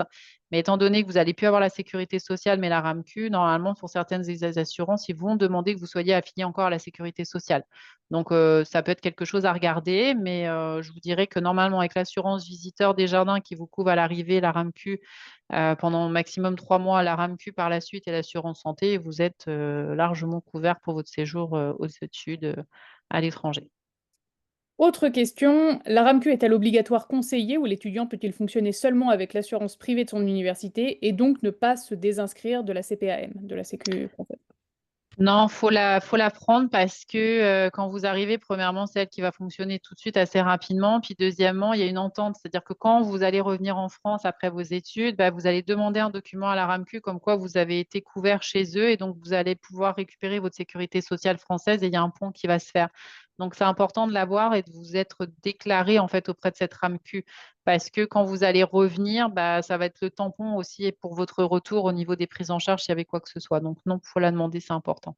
Mais étant donné que vous n'allez plus avoir la sécurité sociale, mais la RAMQ, normalement, pour certaines des assurances, ils vont demander que vous soyez affilié encore à la sécurité sociale. Donc, ça peut être quelque chose à regarder, mais je vous dirais que normalement, avec l'assurance visiteur des jardins qui vous couvre à l'arrivée, la RAMQ, pendant maximum 3 mois, la RAMQ par la suite et l'assurance santé, vous êtes largement couvert pour votre séjour aux études à l'étranger. Autre question, la RAMQ est-elle obligatoire conseillée ou l'étudiant peut-il fonctionner seulement avec l'assurance privée de son université et donc ne pas se désinscrire de la CPAM, de la Sécu française? Non, faut la prendre parce que quand vous arrivez, premièrement, c'est elle qui va fonctionner tout de suite assez rapidement. Puis deuxièmement, il y a une entente, c'est-à-dire que quand vous allez revenir en France après vos études, bah, vous allez demander un document à la RAMQ comme quoi vous avez été couvert chez eux et donc vous allez pouvoir récupérer votre sécurité sociale française et il y a un pont qui va se faire. Donc c'est important de l'avoir et de vous être déclaré en fait auprès de cette RAMQ parce que quand vous allez revenir, bah, ça va être le tampon aussi pour votre retour au niveau des prises en charge s'il y avait quoi que ce soit. Donc non, il faut la demander, c'est important.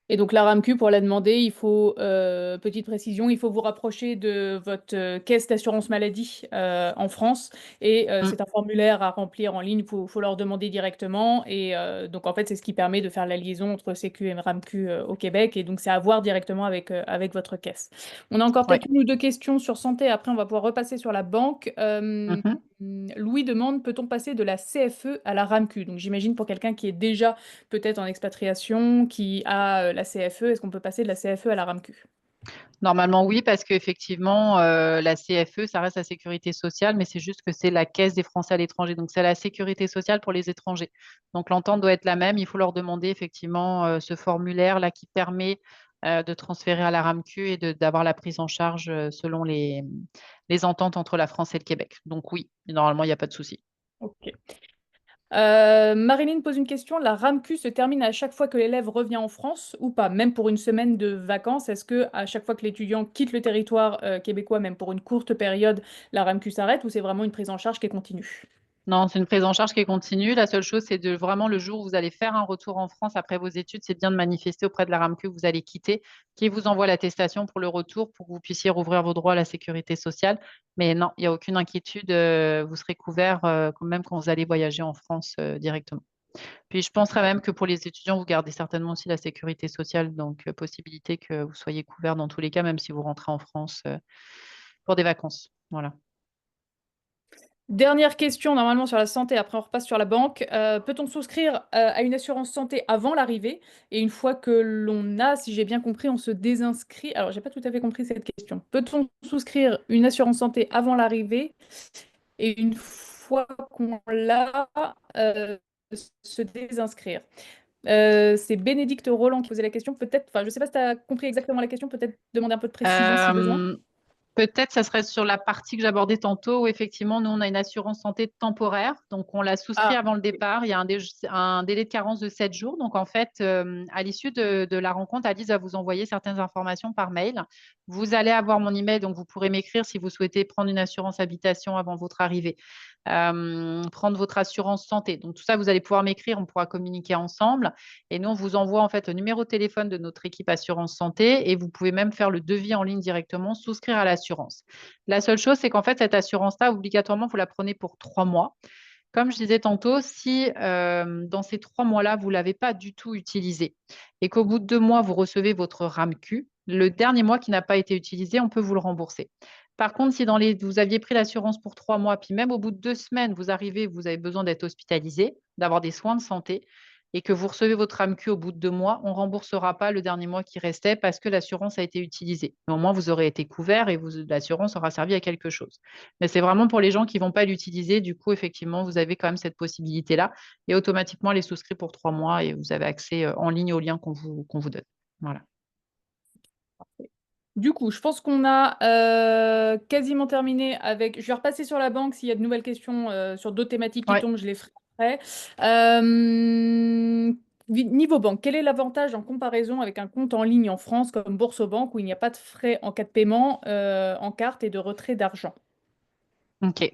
Et donc la RAMQ, pour la demander, il faut, petite précision, il faut vous rapprocher de votre caisse d'assurance maladie en France. Et Mm. c'est un formulaire à remplir en ligne, faut leur demander directement. Et donc en fait, c'est ce qui permet de faire la liaison entre Sécu et RAMQ au Québec. Et donc c'est à voir directement avec votre caisse. On a encore Ouais. peut-être une ou deux questions sur santé. Après, on va pouvoir repasser sur la banque. Mhm. Louis demande, peut-on passer de la CFE à la RAMQ? Donc j'imagine pour quelqu'un qui est déjà peut-être en expatriation, qui a la CFE, est-ce qu'on peut passer de la CFE à la RAMQ? Normalement, oui, parce qu'effectivement, la CFE, ça reste la sécurité sociale, mais c'est juste que c'est la Caisse des Français à l'étranger. Donc, c'est la sécurité sociale pour les étrangers. Donc, l'entente doit être la même. Il faut leur demander effectivement ce formulaire-là qui permet de transférer à la RAMQ et d'avoir la prise en charge selon les ententes entre la France et le Québec. Donc, oui, normalement, il n'y a pas de souci. Ok. Marilyn pose une question. La RAMQ se termine à chaque fois que l'élève revient en France ou pas? Même pour une semaine de vacances, est-ce que à chaque fois que l'étudiant quitte le territoire québécois, même pour une courte période, la RAMQ s'arrête ou c'est vraiment une prise en charge qui est continue? Non, c'est une prise en charge qui est continue. La seule chose, c'est de vraiment le jour où vous allez faire un retour en France après vos études, c'est bien de manifester auprès de la RAMQ que vous allez quitter, qui vous envoie l'attestation pour le retour pour que vous puissiez rouvrir vos droits à la sécurité sociale. Mais non, il n'y a aucune inquiétude. Vous serez couvert quand même quand vous allez voyager en France directement. Puis je penserais même que pour les étudiants, vous gardez certainement aussi la sécurité sociale, donc possibilité que vous soyez couvert dans tous les cas, même si vous rentrez en France pour des vacances. Voilà. Dernière question, normalement sur la santé, après on repasse sur la banque. Peut-on souscrire à une assurance santé avant l'arrivée? Et une fois que l'on a, si j'ai bien compris, on se désinscrit. Alors, j'ai pas tout à fait compris cette question. Peut-on souscrire une assurance santé avant l'arrivée? Et une fois qu'on l'a, se désinscrire. C'est Bénédicte Roland qui posait la question. Peut-être, enfin, je sais pas si tu as compris exactement la question, peut-être demander un peu de précision si besoin. Euh, Peut-être ça serait sur la partie que j'abordais tantôt où effectivement, nous, on a une assurance santé temporaire. Donc, on la souscrit Ah, avant le ok. départ. Il y a un délai de carence de 7 jours. Donc, en fait, à l'issue de la rencontre, Alice va vous envoyer certaines informations par mail. Vous allez avoir mon email, donc vous pourrez m'écrire si vous souhaitez prendre une assurance habitation avant votre arrivée, prendre votre assurance santé. Donc, tout ça, vous allez pouvoir m'écrire. On pourra communiquer ensemble. Et nous, on vous envoie en fait le numéro de téléphone de notre équipe assurance santé et vous pouvez même faire le devis en ligne directement, souscrire à l'assurance. La seule chose, c'est qu'en fait, cette assurance-là, obligatoirement, vous la prenez pour 3 mois. Comme je disais tantôt, si dans ces 3 mois-là, vous ne l'avez pas du tout utilisé et qu'au bout de 2 mois, vous recevez votre RAMQ, le dernier mois qui n'a pas été utilisé, on peut vous le rembourser. Par contre, si vous aviez pris l'assurance pour 3 mois, puis même au bout de 2 semaines, vous arrivez, vous avez besoin d'être hospitalisé, d'avoir des soins de santé, et que vous recevez votre AMQ au bout de 2 mois, on ne remboursera pas le dernier mois qui restait parce que l'assurance a été utilisée. Mais au moins, vous aurez été couvert et l'assurance aura servi à quelque chose. Mais c'est vraiment pour les gens qui ne vont pas l'utiliser. Du coup, effectivement, vous avez quand même cette possibilité-là. Et automatiquement, les souscrits pour 3 mois et vous avez accès en ligne au lien qu'on vous donne. Voilà. Du coup, je pense qu'on a quasiment terminé avec. Je vais repasser sur la banque. S'il y a de nouvelles questions sur d'autres thématiques qui Ouais. tombent, je les ferai après. Euh, Niveau banque, quel est l'avantage en comparaison avec un compte en ligne en France comme Boursorama où il n'y a pas de frais en cas de paiement en carte et de retrait d'argent? OK.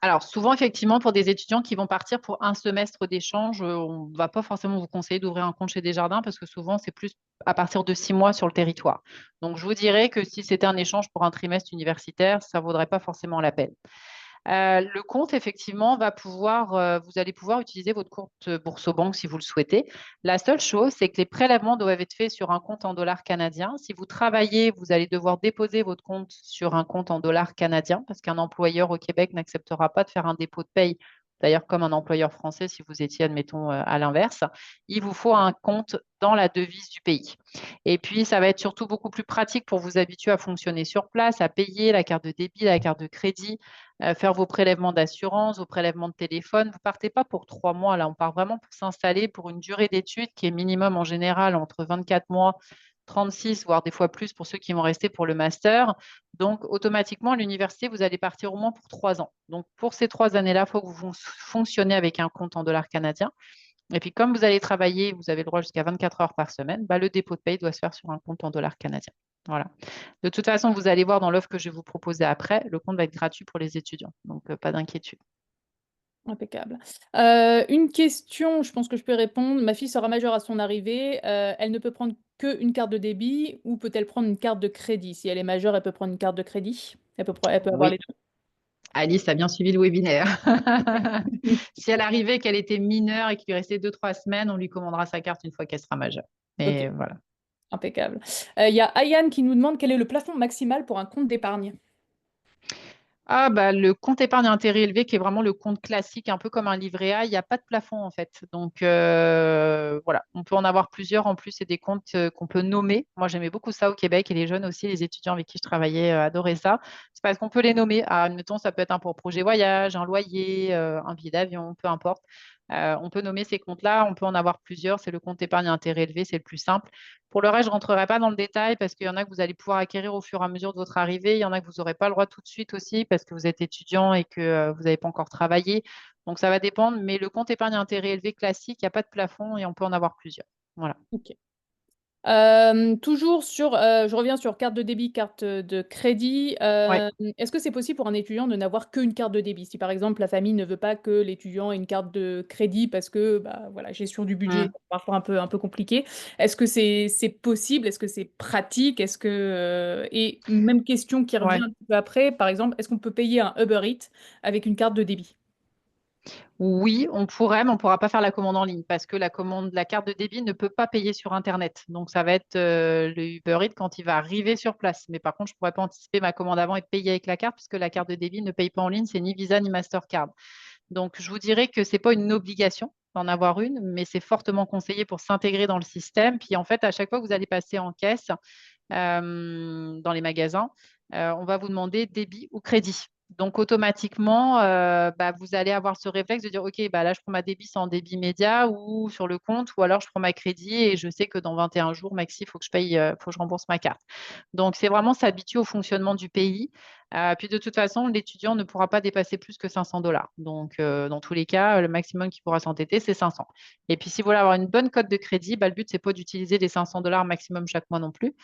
Alors, souvent, effectivement, pour des étudiants qui vont partir pour un semestre d'échange, on ne va pas forcément vous conseiller d'ouvrir un compte chez Desjardins parce que souvent, c'est plus à partir de 6 mois sur le territoire. Donc, je vous dirais que si c'était un échange pour un trimestre universitaire, ça ne vaudrait pas forcément la peine. Le compte, effectivement, vous allez pouvoir utiliser votre compte Boursorama si vous le souhaitez. La seule chose, c'est que les prélèvements doivent être faits sur un compte en dollars canadiens. Si vous travaillez, vous allez devoir déposer votre compte sur un compte en dollars canadiens parce qu'un employeur au Québec n'acceptera pas de faire un dépôt de paye. D'ailleurs, comme un employeur français, si vous étiez, admettons, à l'inverse, il vous faut un compte dans la devise du pays. Et puis, ça va être surtout beaucoup plus pratique pour vous habituer à fonctionner sur place, à payer la carte de débit, la carte de crédit, faire vos prélèvements d'assurance, vos prélèvements de téléphone. Vous ne partez pas pour 3 mois, là, on part vraiment pour s'installer pour une durée d'études qui est minimum en général entre 24 mois, 36, voire des fois plus pour ceux qui vont rester pour le master. Donc, automatiquement, à l'université, vous allez partir au moins pour 3 ans. Donc, pour ces 3 années-là, il faut que vous fonctionnez avec un compte en dollars canadiens. Et puis, comme vous allez travailler, vous avez le droit jusqu'à 24 heures par semaine, bah, le dépôt de paye doit se faire sur un compte en dollars canadiens. Voilà. De toute façon, vous allez voir dans l'offre que je vais vous proposer après, le compte va être gratuit pour les étudiants. Donc, pas d'inquiétude. Impeccable. Une question, je pense que je peux répondre. Ma fille sera majeure à son arrivée. Elle ne peut prendre qu'une carte de débit ou peut-elle prendre une carte de crédit? Si elle est majeure, elle peut prendre une carte de crédit. Elle peut avoir Oui, les deux. Alice a bien suivi le webinaire. Si elle arrivait qu'elle était mineure et qu'il lui restait 2, 3 semaines, on lui commandera sa carte une fois qu'elle sera majeure. Ok, Et voilà. impeccable. Il y a Ayane qui nous demande quel est le plafond maximal pour un compte d'épargne. Ah, bah, le compte épargne intérêt élevé, qui est vraiment le compte classique, un peu comme un livret A, il n'y a pas de plafond en fait. Donc voilà, on peut en avoir plusieurs. En plus, c'est des comptes qu'on peut nommer. Moi, j'aimais beaucoup ça au Québec et les jeunes aussi, les étudiants avec qui je travaillais adoraient ça. C'est parce qu'on peut les nommer. Ah, admettons, ça peut être un pour projet voyage, un loyer, un billet d'avion, peu importe. On peut nommer ces comptes-là, on peut en avoir plusieurs. C'est le compte épargne intérêt élevé, c'est le plus simple. Pour le reste, je ne rentrerai pas dans le détail parce qu'il y en a que vous allez pouvoir acquérir au fur et à mesure de votre arrivée. Il y en a que vous n'aurez pas le droit tout de suite aussi parce que vous êtes étudiant et que vous n'avez pas encore travaillé. Donc, ça va dépendre. Mais le compte épargne intérêt élevé classique, il n'y a pas de plafond et on peut en avoir plusieurs. Voilà. Ok. Toujours sur, je reviens sur carte de débit, carte de crédit. Ouais. Est-ce que c'est possible pour un étudiant de n'avoir qu'une carte de débit? Si par exemple la famille ne veut pas que l'étudiant ait une carte de crédit parce que bah, voilà, gestion du budget Hmm. c'est parfois un peu compliqué. Est-ce que c'est possible? Est-ce que c'est pratique? Et même question qui revient Ouais. un petit peu après, par exemple, est-ce qu'on peut payer un Uber Eats avec une carte de débit? Oui, on pourrait, mais on ne pourra pas faire la commande en ligne parce que la carte de débit ne peut pas payer sur Internet. Donc, ça va être le Uber Eats quand il va arriver sur place. Mais par contre, je ne pourrais pas anticiper ma commande avant et payer avec la carte puisque la carte de débit ne paye pas en ligne, c'est ni Visa ni Mastercard. Donc, je vous dirais que ce n'est pas une obligation d'en avoir une, mais c'est fortement conseillé pour s'intégrer dans le système. Puis, en fait, à chaque fois que vous allez passer en caisse dans les magasins, on va vous demander débit ou crédit. Donc, automatiquement, bah, vous allez avoir ce réflexe de dire, OK, bah, là, je prends ma débit sans débit média ou sur le compte, ou alors je prends ma crédit et je sais que dans 21 jours, maxi, il faut que je paye, faut que je rembourse ma carte. Donc, c'est vraiment s'habituer au fonctionnement du pays. Puis, de toute façon, l'étudiant ne pourra pas dépasser plus que 500 dollars. Donc, dans tous les cas, le maximum qu'il pourra s'entêter, c'est 500. Et puis, si vous voulez avoir une bonne cote de crédit, bah, le but, c'est pas d'utiliser les 500 dollars maximum chaque mois non plus.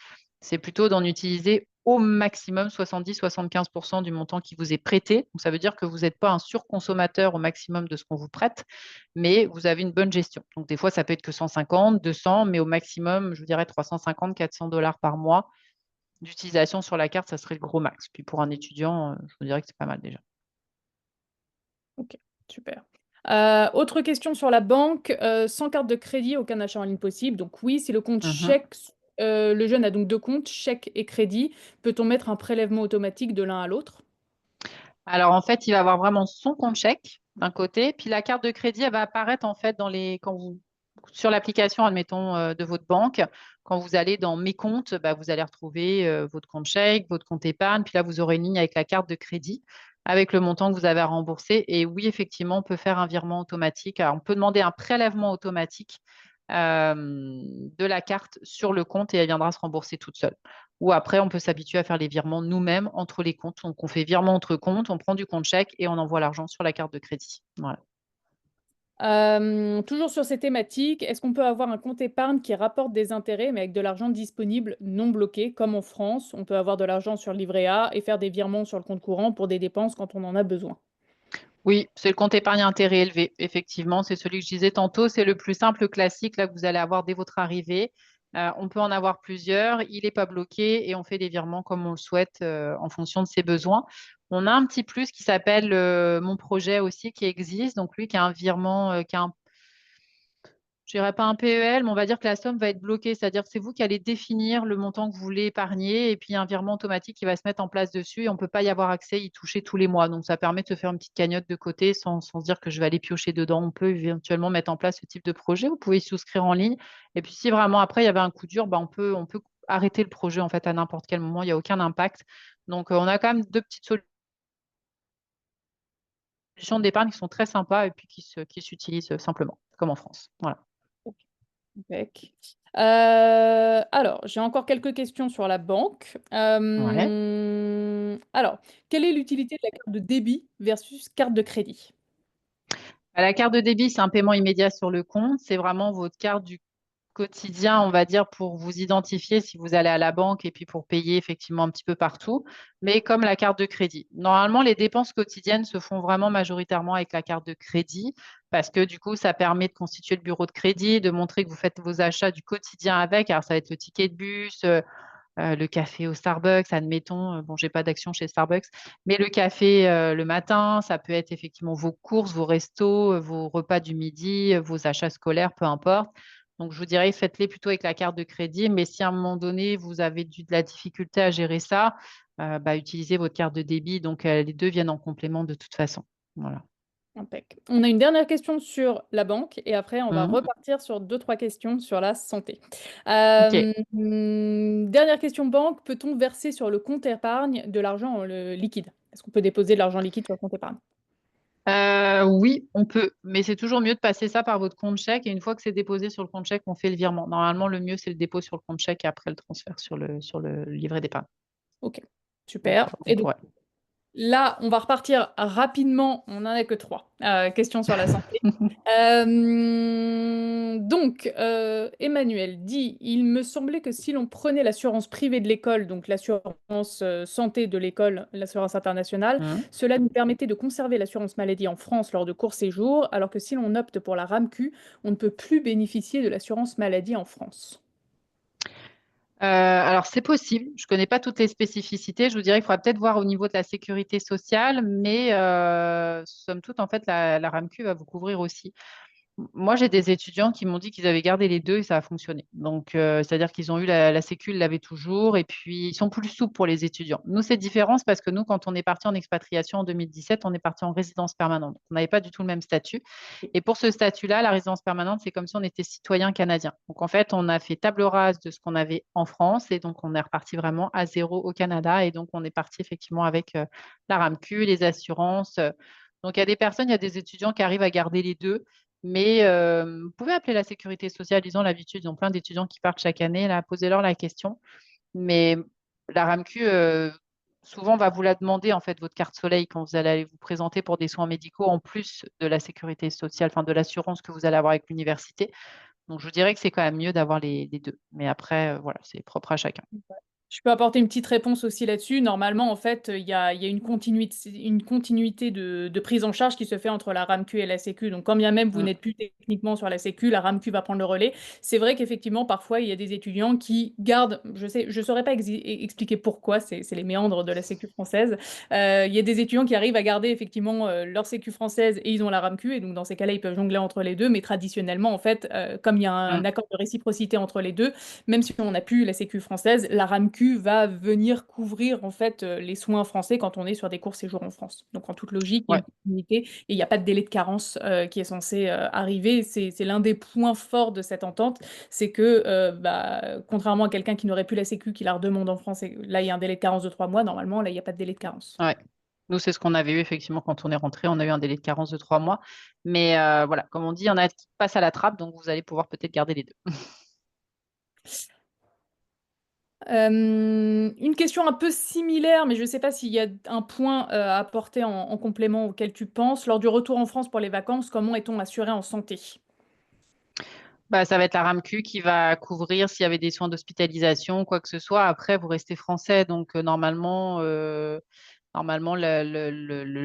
C'est plutôt d'en utiliser au maximum 70-75% du montant qui vous est prêté. Donc, ça veut dire que vous n'êtes pas un surconsommateur au maximum de ce qu'on vous prête, mais vous avez une bonne gestion. Donc, des fois, ça peut être que 150, 200, mais au maximum, je vous dirais 350, 400 dollars par mois d'utilisation sur la carte, ça serait le gros max. Puis pour un étudiant, je vous dirais que c'est pas mal déjà. Ok, super. Autre question sur la banque. Sans carte de crédit, aucun achat en ligne possible. Donc oui, si le compte Mhm. chèque, le jeune a donc deux comptes, chèque et crédit, peut-on mettre un prélèvement automatique de l'un à l'autre? Alors en fait, il va avoir vraiment son compte chèque d'un côté, puis la carte de crédit, elle va apparaître en fait quand vous sur l'application, admettons, de votre banque, quand vous allez dans Mes comptes, bah, vous allez retrouver votre compte chèque, votre compte épargne, puis là, vous aurez une ligne avec la carte de crédit, avec le montant que vous avez à rembourser. Et oui, effectivement, on peut faire un virement automatique. Alors, on peut demander un prélèvement automatique de la carte sur le compte et elle viendra se rembourser toute seule. Ou après, on peut s'habituer à faire les virements nous-mêmes entre les comptes. Donc, on fait virement entre comptes, on prend du compte chèque et on envoie l'argent sur la carte de crédit. Voilà. Toujours sur ces thématiques, est-ce qu'on peut avoir un compte épargne qui rapporte des intérêts, mais avec de l'argent disponible non bloqué, comme en France? On peut avoir de l'argent sur le livret A et faire des virements sur le compte courant pour des dépenses quand on en a besoin. Oui, c'est le compte épargne intérêt élevé. Effectivement, c'est celui que je disais tantôt. C'est le plus simple classique là, que vous allez avoir dès votre arrivée. On peut en avoir plusieurs. Il n'est pas bloqué et on fait des virements comme on le souhaite en fonction de ses besoins. On a un petit plus qui s'appelle Mon projet aussi qui existe. Donc lui qui a un virement, qui a un je dirais pas un PEL, mais on va dire que la somme va être bloquée. C'est-à-dire que c'est vous qui allez définir le montant que vous voulez épargner et puis il y a un virement automatique qui va se mettre en place dessus et on ne peut pas y avoir accès, y toucher tous les mois. Donc, ça permet de se faire une petite cagnotte de côté sans se dire que je vais aller piocher dedans. On peut éventuellement mettre en place ce type de projet. Vous pouvez y souscrire en ligne. Et puis, si vraiment après, il y avait un coup dur, bah, on peut arrêter le projet en fait à n'importe quel moment. Il n'y a aucun impact. Donc, on a quand même deux petites solutions d'épargne qui sont très sympas et puis qui s'utilisent simplement, comme en France. Voilà. Ok. Impec. Alors, j'ai encore quelques questions sur la banque. Ouais. Alors, quelle est l'utilité de la carte de débit versus carte de crédit? La carte de débit, c'est un paiement immédiat sur le compte. C'est vraiment votre carte du quotidien, on va dire, pour vous identifier si vous allez à la banque et puis pour payer effectivement un petit peu partout, mais comme la carte de crédit. Normalement, les dépenses quotidiennes se font vraiment majoritairement avec la carte de crédit parce que du coup, ça permet de constituer le bureau de crédit, de montrer que vous faites vos achats du quotidien avec. Alors, ça va être le ticket de bus, le café au Starbucks, admettons. Bon, j'ai pas d'action chez Starbucks, mais le café le matin, ça peut être effectivement vos courses, vos restos, vos repas du midi, vos achats scolaires, peu importe. Donc, je vous dirais, faites-les plutôt avec la carte de crédit. Mais si à un moment donné, vous avez de la difficulté à gérer ça, bah, utilisez votre carte de débit. Donc, les deux viennent en complément de toute façon. Voilà. Impec. On a une dernière question sur la banque et après on va Mhm. repartir sur deux, trois questions sur la santé. OK. Dernière question banque, peut-on verser sur le compte épargne de l'argent liquide? Est-ce qu'on peut déposer de l'argent liquide sur le compte épargne? Oui, on peut, mais c'est toujours mieux de passer ça par votre compte chèque. Et une fois que c'est déposé sur le compte chèque, on fait le virement. Normalement, le mieux, c'est le dépôt sur le compte chèque et après le transfert sur le livret d'épargne. Ok, Donc, super. on Et donc pourrait. là, on va repartir rapidement. On n'en a que trois questions sur la santé. Emmanuel dit, il me semblait que si l'on prenait l'assurance privée de l'école, donc l'assurance santé de l'école, l'assurance internationale, Mhm. cela nous permettait de conserver l'assurance maladie en France lors de courts séjours, alors que si l'on opte pour la RAMQ, on ne peut plus bénéficier de l'assurance maladie en France. Alors, c'est possible. Je ne connais pas toutes les spécificités. Je vous dirais qu'il faudra peut-être voir au niveau de la sécurité sociale, mais somme toute, en fait, la RAMQ va vous couvrir aussi. Moi, j'ai des étudiants qui m'ont dit qu'ils avaient gardé les deux et ça a fonctionné. Donc, c'est-à-dire qu'ils ont eu la Sécu, ils l'avaient toujours et puis ils sont plus souples pour les étudiants. Nous, c'est différent parce que nous, quand on est parti en expatriation en 2017, on est parti en résidence permanente. On n'avait pas du tout le même statut. Et pour ce statut-là, la résidence permanente, c'est comme si on était citoyen canadien. Donc, en fait, on a fait table rase de ce qu'on avait en France et donc on est reparti vraiment à zéro au Canada. Et donc, on est parti effectivement avec la RAMQ, les assurances. Donc, il y a des personnes, il y a des étudiants qui arrivent à garder les deux. Mais vous pouvez appeler la sécurité sociale, ils ont l'habitude, ils ont plein d'étudiants qui partent chaque année, là, posez-leur la question. Mais la RAMQ, souvent, va vous la demander, en fait, votre carte soleil, quand vous allez vous présenter pour des soins médicaux, en plus de la sécurité sociale, enfin de l'assurance que vous allez avoir avec l'université. Donc, je vous dirais que c'est quand même mieux d'avoir les deux. Mais après, voilà, c'est propre à chacun. Je peux apporter une petite réponse aussi là-dessus. Normalement, en fait, il y a une continuité de prise en charge qui se fait entre la RAMQ et la Sécu. Donc, quand bien même vous Mm, n'êtes plus techniquement sur la Sécu, la RAMQ va prendre le relais. C'est vrai qu'effectivement, parfois, il y a des étudiants qui gardent, je saurais pas expliquer pourquoi, c'est les méandres de la Sécu française. Il y a des étudiants qui arrivent à garder effectivement leur Sécu française et ils ont la RAMQ. Et donc, dans ces cas-là, ils peuvent jongler entre les deux. Mais traditionnellement, en fait, comme il y a un mm, accord de réciprocité entre les deux, même si on n'a plus la Sécu française, la RAMQ RAMQ va venir couvrir en fait les soins français quand on est sur des courts séjours en France. Donc en toute logique, il y a Ouais. une continuité et il n'y a pas de délai de carence qui est censé arriver. C'est l'un des points forts de cette entente, c'est que contrairement à quelqu'un qui n'aurait plus la Sécu, qui la redemande en France, et là il y a un délai de carence de 3 mois, normalement là il n'y a pas de délai de carence. Ouais. Nous, c'est ce qu'on avait eu effectivement quand on est rentré. On a eu un délai de carence de 3 mois. Mais voilà, comme on dit, il y en a qui passent à la trappe, donc vous allez pouvoir peut-être garder les deux. Une question un peu similaire, mais je ne sais pas s'il y a un point à apporter en complément auquel tu penses. Lors du retour en France pour les vacances, comment est-on assuré en santé? Bah, ça va être la RAMQ qui va couvrir s'il y avait des soins d'hospitalisation, quoi que ce soit. Après, vous restez français, donc normalement, le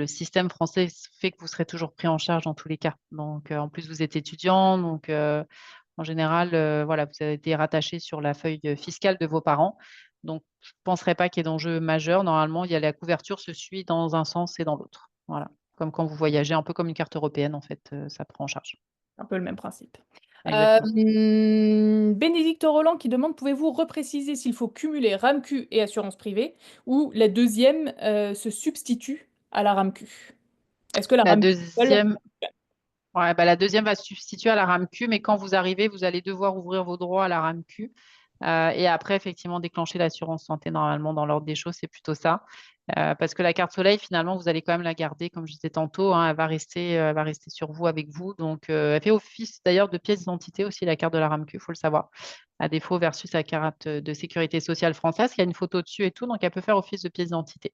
système français fait que vous serez toujours pris en charge dans tous les cas. Donc, en plus, vous êtes étudiant, donc en général, voilà, vous avez été rattaché sur la feuille fiscale de vos parents. Donc, je ne penserais pas qu'il y ait d'enjeu majeur. Normalement, il y a la couverture se suit dans un sens et dans l'autre. Voilà. Comme quand vous voyagez, un peu comme une carte européenne, en fait, ça prend en charge. Un peu le même principe. Exactement. Bénédicte Roland qui demande, pouvez-vous repréciser s'il faut cumuler RAMQ et assurance privée ou la deuxième se substitue à la RAMQ? Est-ce que la La RAMQ seule... deuxième, ouais, bah, la deuxième va se substituer à la RAMQ, mais quand vous arrivez, vous allez devoir ouvrir vos droits à la RAMQ. Et après, effectivement, déclencher l'assurance santé normalement dans l'ordre des choses, c'est plutôt ça. Parce que la carte soleil, finalement, vous allez quand même la garder, comme je disais tantôt, hein, elle va rester sur vous, avec vous. Donc, elle fait office d'ailleurs de pièce d'identité aussi, la carte de la RAMQ, il faut le savoir. À défaut, versus la carte de sécurité sociale française, qui a une photo dessus et tout, donc elle peut faire office de pièce d'identité.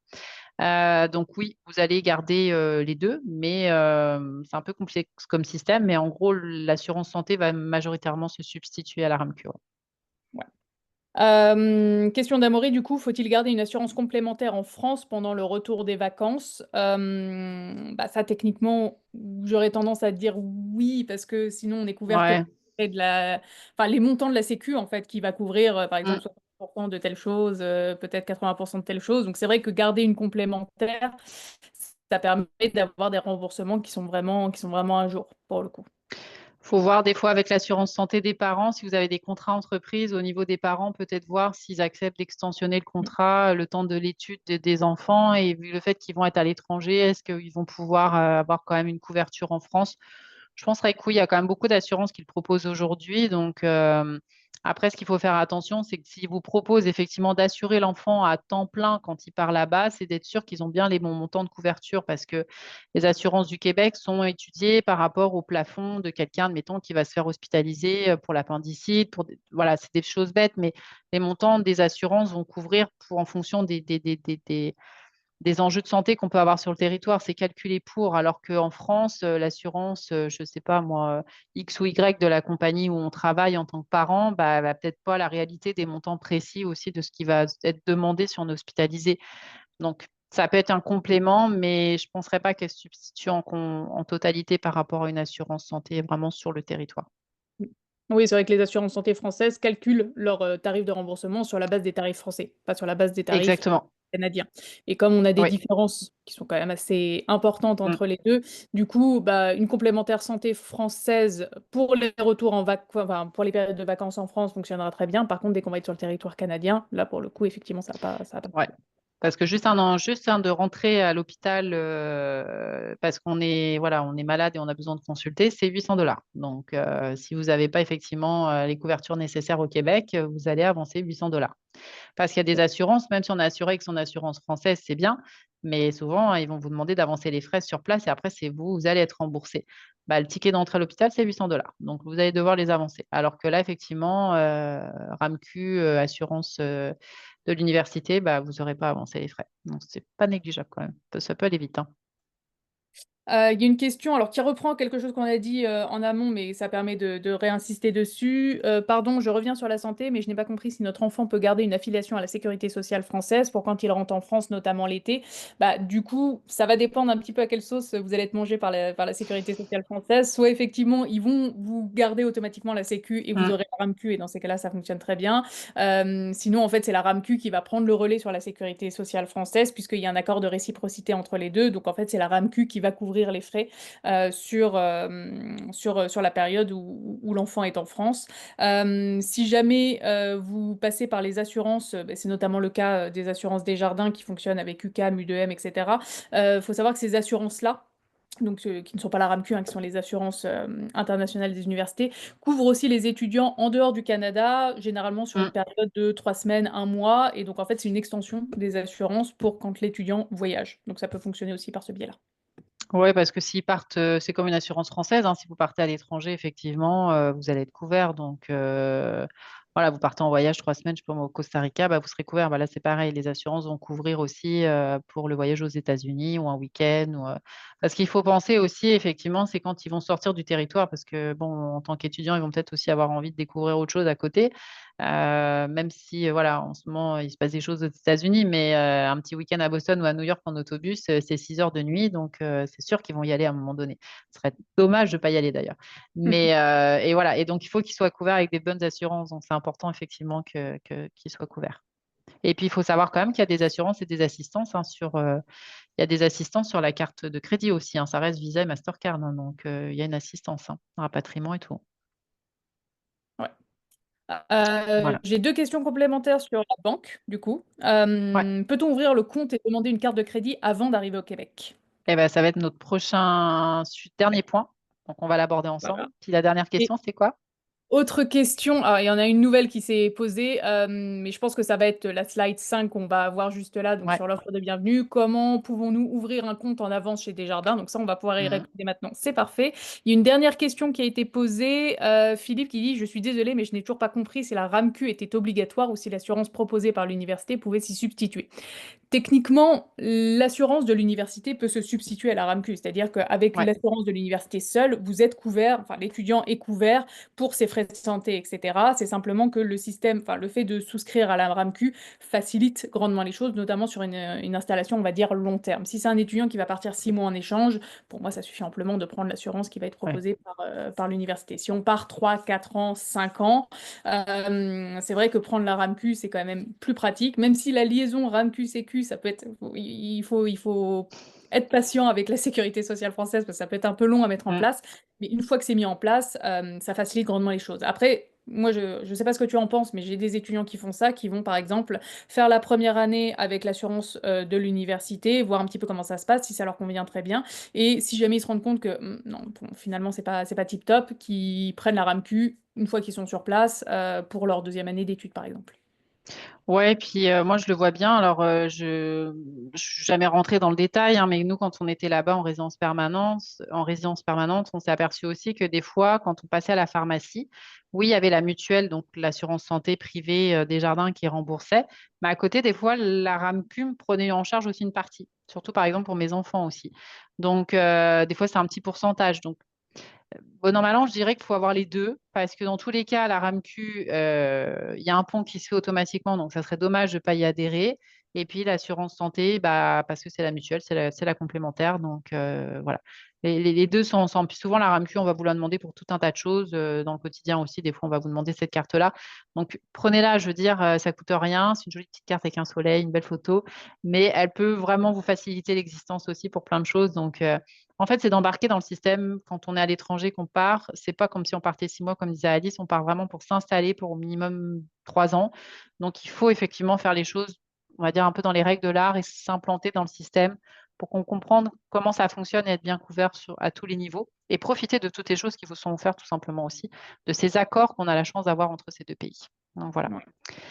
Donc oui, vous allez garder les deux, mais c'est un peu complexe comme système. Mais en gros, l'assurance santé va majoritairement se substituer à la RAMQ. Ouais. Ouais. Question d'Amaury, du coup, faut-il garder une assurance complémentaire en France pendant le retour des vacances? Ça, techniquement, j'aurais tendance à dire oui, parce que sinon, on est couvert que Ouais. de les montants de la Sécu, en fait, qui va couvrir, par Mm. exemple, 60% de telle chose, peut-être 80% de telle chose. Donc, c'est vrai que garder une complémentaire, ça permet d'avoir des remboursements qui sont vraiment à jour, pour le coup. Faut voir des fois avec l'assurance santé des parents, si vous avez des contrats entreprises au niveau des parents, peut-être voir s'ils acceptent d'extensionner le contrat, le temps de l'étude des enfants et vu le fait qu'ils vont être à l'étranger, est-ce qu'ils vont pouvoir avoir quand même une couverture en France? Je penserais que oui, il y a quand même beaucoup d'assurances qu'ils proposent aujourd'hui. Donc, après, ce qu'il faut faire attention, c'est que s'ils vous proposent effectivement d'assurer l'enfant à temps plein quand il part là-bas, c'est d'être sûr qu'ils ont bien les bons montants de couverture parce que les assurances du Québec sont étudiées par rapport au plafond de quelqu'un, admettons, qui va se faire hospitaliser pour l'appendicite. Voilà, c'est des choses bêtes, mais les montants des assurances vont couvrir en fonction des enjeux de santé qu'on peut avoir sur le territoire, c'est calculé pour, alors qu'en France, l'assurance, je ne sais pas moi, X ou Y de la compagnie où on travaille en tant que parent, bah, va peut-être pas la réalité des montants précis aussi de ce qui va être demandé si on est hospitalisé. Donc, ça peut être un complément, mais je ne penserais pas qu'elle se substitue en totalité par rapport à une assurance santé vraiment sur le territoire. Oui, c'est vrai que les assurances santé françaises calculent leurs tarifs de remboursement sur la base des tarifs français, pas sur la base des tarifs Exactement. canadiens. Et comme on a des Oui. différences qui sont quand même assez importantes Mm. entre les deux, du coup, une complémentaire santé française pour les retours pour les périodes de vacances en France fonctionnera très bien. Par contre, dès qu'on va être sur le territoire canadien, là, pour le coup, effectivement, ça va pas. Ouais. Parce que juste de rentrer à l'hôpital parce voilà, on est malade et on a besoin de consulter, c'est 800 $. Donc, si vous n'avez pas effectivement les couvertures nécessaires au Québec, vous allez avancer 800 $. Parce qu'il y a des assurances, même si on est assuré avec son assurance française, c'est bien, mais souvent, ils vont vous demander d'avancer les frais sur place et après, c'est vous, vous allez être remboursé. Bah, le ticket d'entrée à l'hôpital, c'est 800 $. Donc, vous allez devoir les avancer. Alors que là, effectivement, RAMQ, assurance de l'université, bah, vous n'aurez pas avancé les frais. Donc, c'est pas négligeable quand même. Ça peut aller vite, hein. Il y a une question alors qui reprend quelque chose qu'on a dit en amont, mais ça permet de réinsister dessus. Pardon, je reviens sur la santé, mais je n'ai pas compris si notre enfant peut garder une affiliation à la sécurité sociale française pour quand il rentre en France, notamment l'été. Du coup, ça va dépendre un petit peu à quelle sauce vous allez être mangé par la sécurité sociale française. Soit effectivement, ils vont vous garder automatiquement la Sécu et vous Mm. aurez la RAMQ, et dans ces cas-là, ça fonctionne très bien. Sinon, en fait, c'est la RAMQ qui va prendre le relais sur la sécurité sociale française, puisqu'il y a un accord de réciprocité entre les deux. Donc, en fait, c'est la RAMQ qui va couvrir couvrir les frais sur la période où l'enfant est en France. Si jamais vous passez par les assurances, bah, c'est notamment le cas des assurances Desjardins qui fonctionnent avec UCAM, UDM, etc. Il faut savoir que ces assurances-là, donc qui ne sont pas la RAMQ, hein, qui sont les assurances internationales des universités, couvrent aussi les étudiants en dehors du Canada, généralement sur une Mm. période de 3 semaines, un mois. Et donc, en fait, c'est une extension des assurances pour quand l'étudiant voyage. Donc, ça peut fonctionner aussi par ce biais-là. Oui, parce que s'ils partent, c'est comme une assurance française, hein, si vous partez à l'étranger, effectivement, vous allez être couvert. Donc, voilà, vous partez en voyage 3 semaines, je sais pas moi, au Costa Rica, bah, vous serez couvert. Bah, là, c'est pareil, les assurances vont couvrir aussi pour le voyage aux États-Unis ou un week-end. Parce qu'il faut penser aussi, effectivement, c'est quand ils vont sortir du territoire, parce que, bon, en tant qu'étudiants, ils vont peut-être aussi avoir envie de découvrir autre chose à côté. Même si, voilà, en ce moment, il se passe des choses aux États-Unis, mais un petit week-end à Boston ou à New York en autobus, c'est 6 heures de nuit, donc c'est sûr qu'ils vont y aller à un moment donné. Ce serait dommage de ne pas y aller d'ailleurs. Mais, et voilà, et donc il faut qu'ils soient couverts avec des bonnes assurances, donc c'est important effectivement qu'ils soient couverts. Et puis il faut savoir quand même qu'il y a des assurances et des assistances il y a des assistances sur la carte de crédit aussi, hein, ça reste Visa et Mastercard, hein, donc il y a une assistance, hein, rapatriement et tout. Ouais. Voilà. J'ai deux questions complémentaires sur la banque, du coup. Ouais. Peut-on ouvrir le compte et demander une carte de crédit avant d'arriver au Québec? Eh ben, ça va être notre dernier point. Donc, on va l'aborder ensemble. Voilà. Puis la dernière Et question, c'est quoi? autre question, il y en a une nouvelle qui s'est posée, mais je pense que ça va être la slide 5 qu'on va avoir juste là, donc Ouais. sur l'offre de bienvenue. Comment pouvons-nous ouvrir un compte en avance chez Desjardins? Donc ça, on va pouvoir y Mhm. répondre maintenant. C'est parfait. Il y a une dernière question qui a été posée. Philippe qui dit, je suis désolé, mais je n'ai toujours pas compris si la RAMQ était obligatoire ou si l'assurance proposée par l'université pouvait s'y substituer. Techniquement, l'assurance de l'université peut se substituer à la RAMQ, c'est-à-dire qu'avec Ouais. l'assurance de l'université seule, vous êtes couvert, enfin l'étudiant est couvert pour ses frais de santé, etc. C'est simplement que le système, enfin le fait de souscrire à la RAMQ facilite grandement les choses, notamment sur une installation, on va dire, long terme. Si c'est un étudiant qui va partir 6 mois en échange, pour moi, ça suffit amplement de prendre l'assurance qui va être Ouais. proposée par l'université. Si on part 3, 4 ans, 5 ans, c'est vrai que prendre la RAMQ, c'est quand même plus pratique, même si la liaison RAMQ-CQ, ça peut être, il faut être patient avec la sécurité sociale française parce que ça peut être un peu long à mettre en Mm. place, mais une fois que c'est mis en place, ça facilite grandement les choses. Après, moi, je ne sais pas ce que tu en penses, mais j'ai des étudiants qui font ça, qui vont par exemple faire la première année avec l'assurance de l'université, voir un petit peu comment ça se passe, si ça leur convient très bien. Et si jamais ils se rendent compte que non, bon, finalement, c'est pas tip top, qu'ils prennent la RAMQ une fois qu'ils sont sur place pour leur 2e année d'études, par exemple. Ouais, puis moi je le vois bien. Alors je suis jamais rentrée dans le détail, hein, mais nous quand on était là-bas en résidence permanente, on s'est aperçu aussi que des fois quand on passait à la pharmacie, oui il y avait la mutuelle, donc l'assurance santé privée des jardins qui remboursait, mais à côté des fois la RAMQ prenait en charge aussi une partie, surtout par exemple pour mes enfants aussi. Donc des fois c'est un petit pourcentage. Donc bon, normalement, je dirais qu'il faut avoir les deux, parce que dans tous les cas, la RAMQ, il y a un pont qui se fait automatiquement, donc ça serait dommage de ne pas y adhérer. Et puis l'assurance santé, bah, parce que c'est la mutuelle, c'est la complémentaire. Donc voilà. Les deux sont ensemble. Puis souvent, la RAMQ, on va vous la demander pour tout un tas de choses. Dans le quotidien aussi, des fois, on va vous demander cette carte-là. Donc prenez-la, je veux dire, ça coûte rien. C'est une jolie petite carte avec un soleil, une belle photo. Mais elle peut vraiment vous faciliter l'existence aussi pour plein de choses. Donc en fait, c'est d'embarquer dans le système quand on est à l'étranger, qu'on part. C'est pas comme si on partait 6 mois, comme disait Alice, on part vraiment pour s'installer pour au minimum 3 ans. Donc, il faut effectivement faire les choses, on va dire, un peu dans les règles de l'art et s'implanter dans le système pour qu'on comprenne comment ça fonctionne et être bien couvert à tous les niveaux et profiter de toutes les choses qui vous sont offertes tout simplement aussi, de ces accords qu'on a la chance d'avoir entre ces deux pays. Donc voilà. Ouais.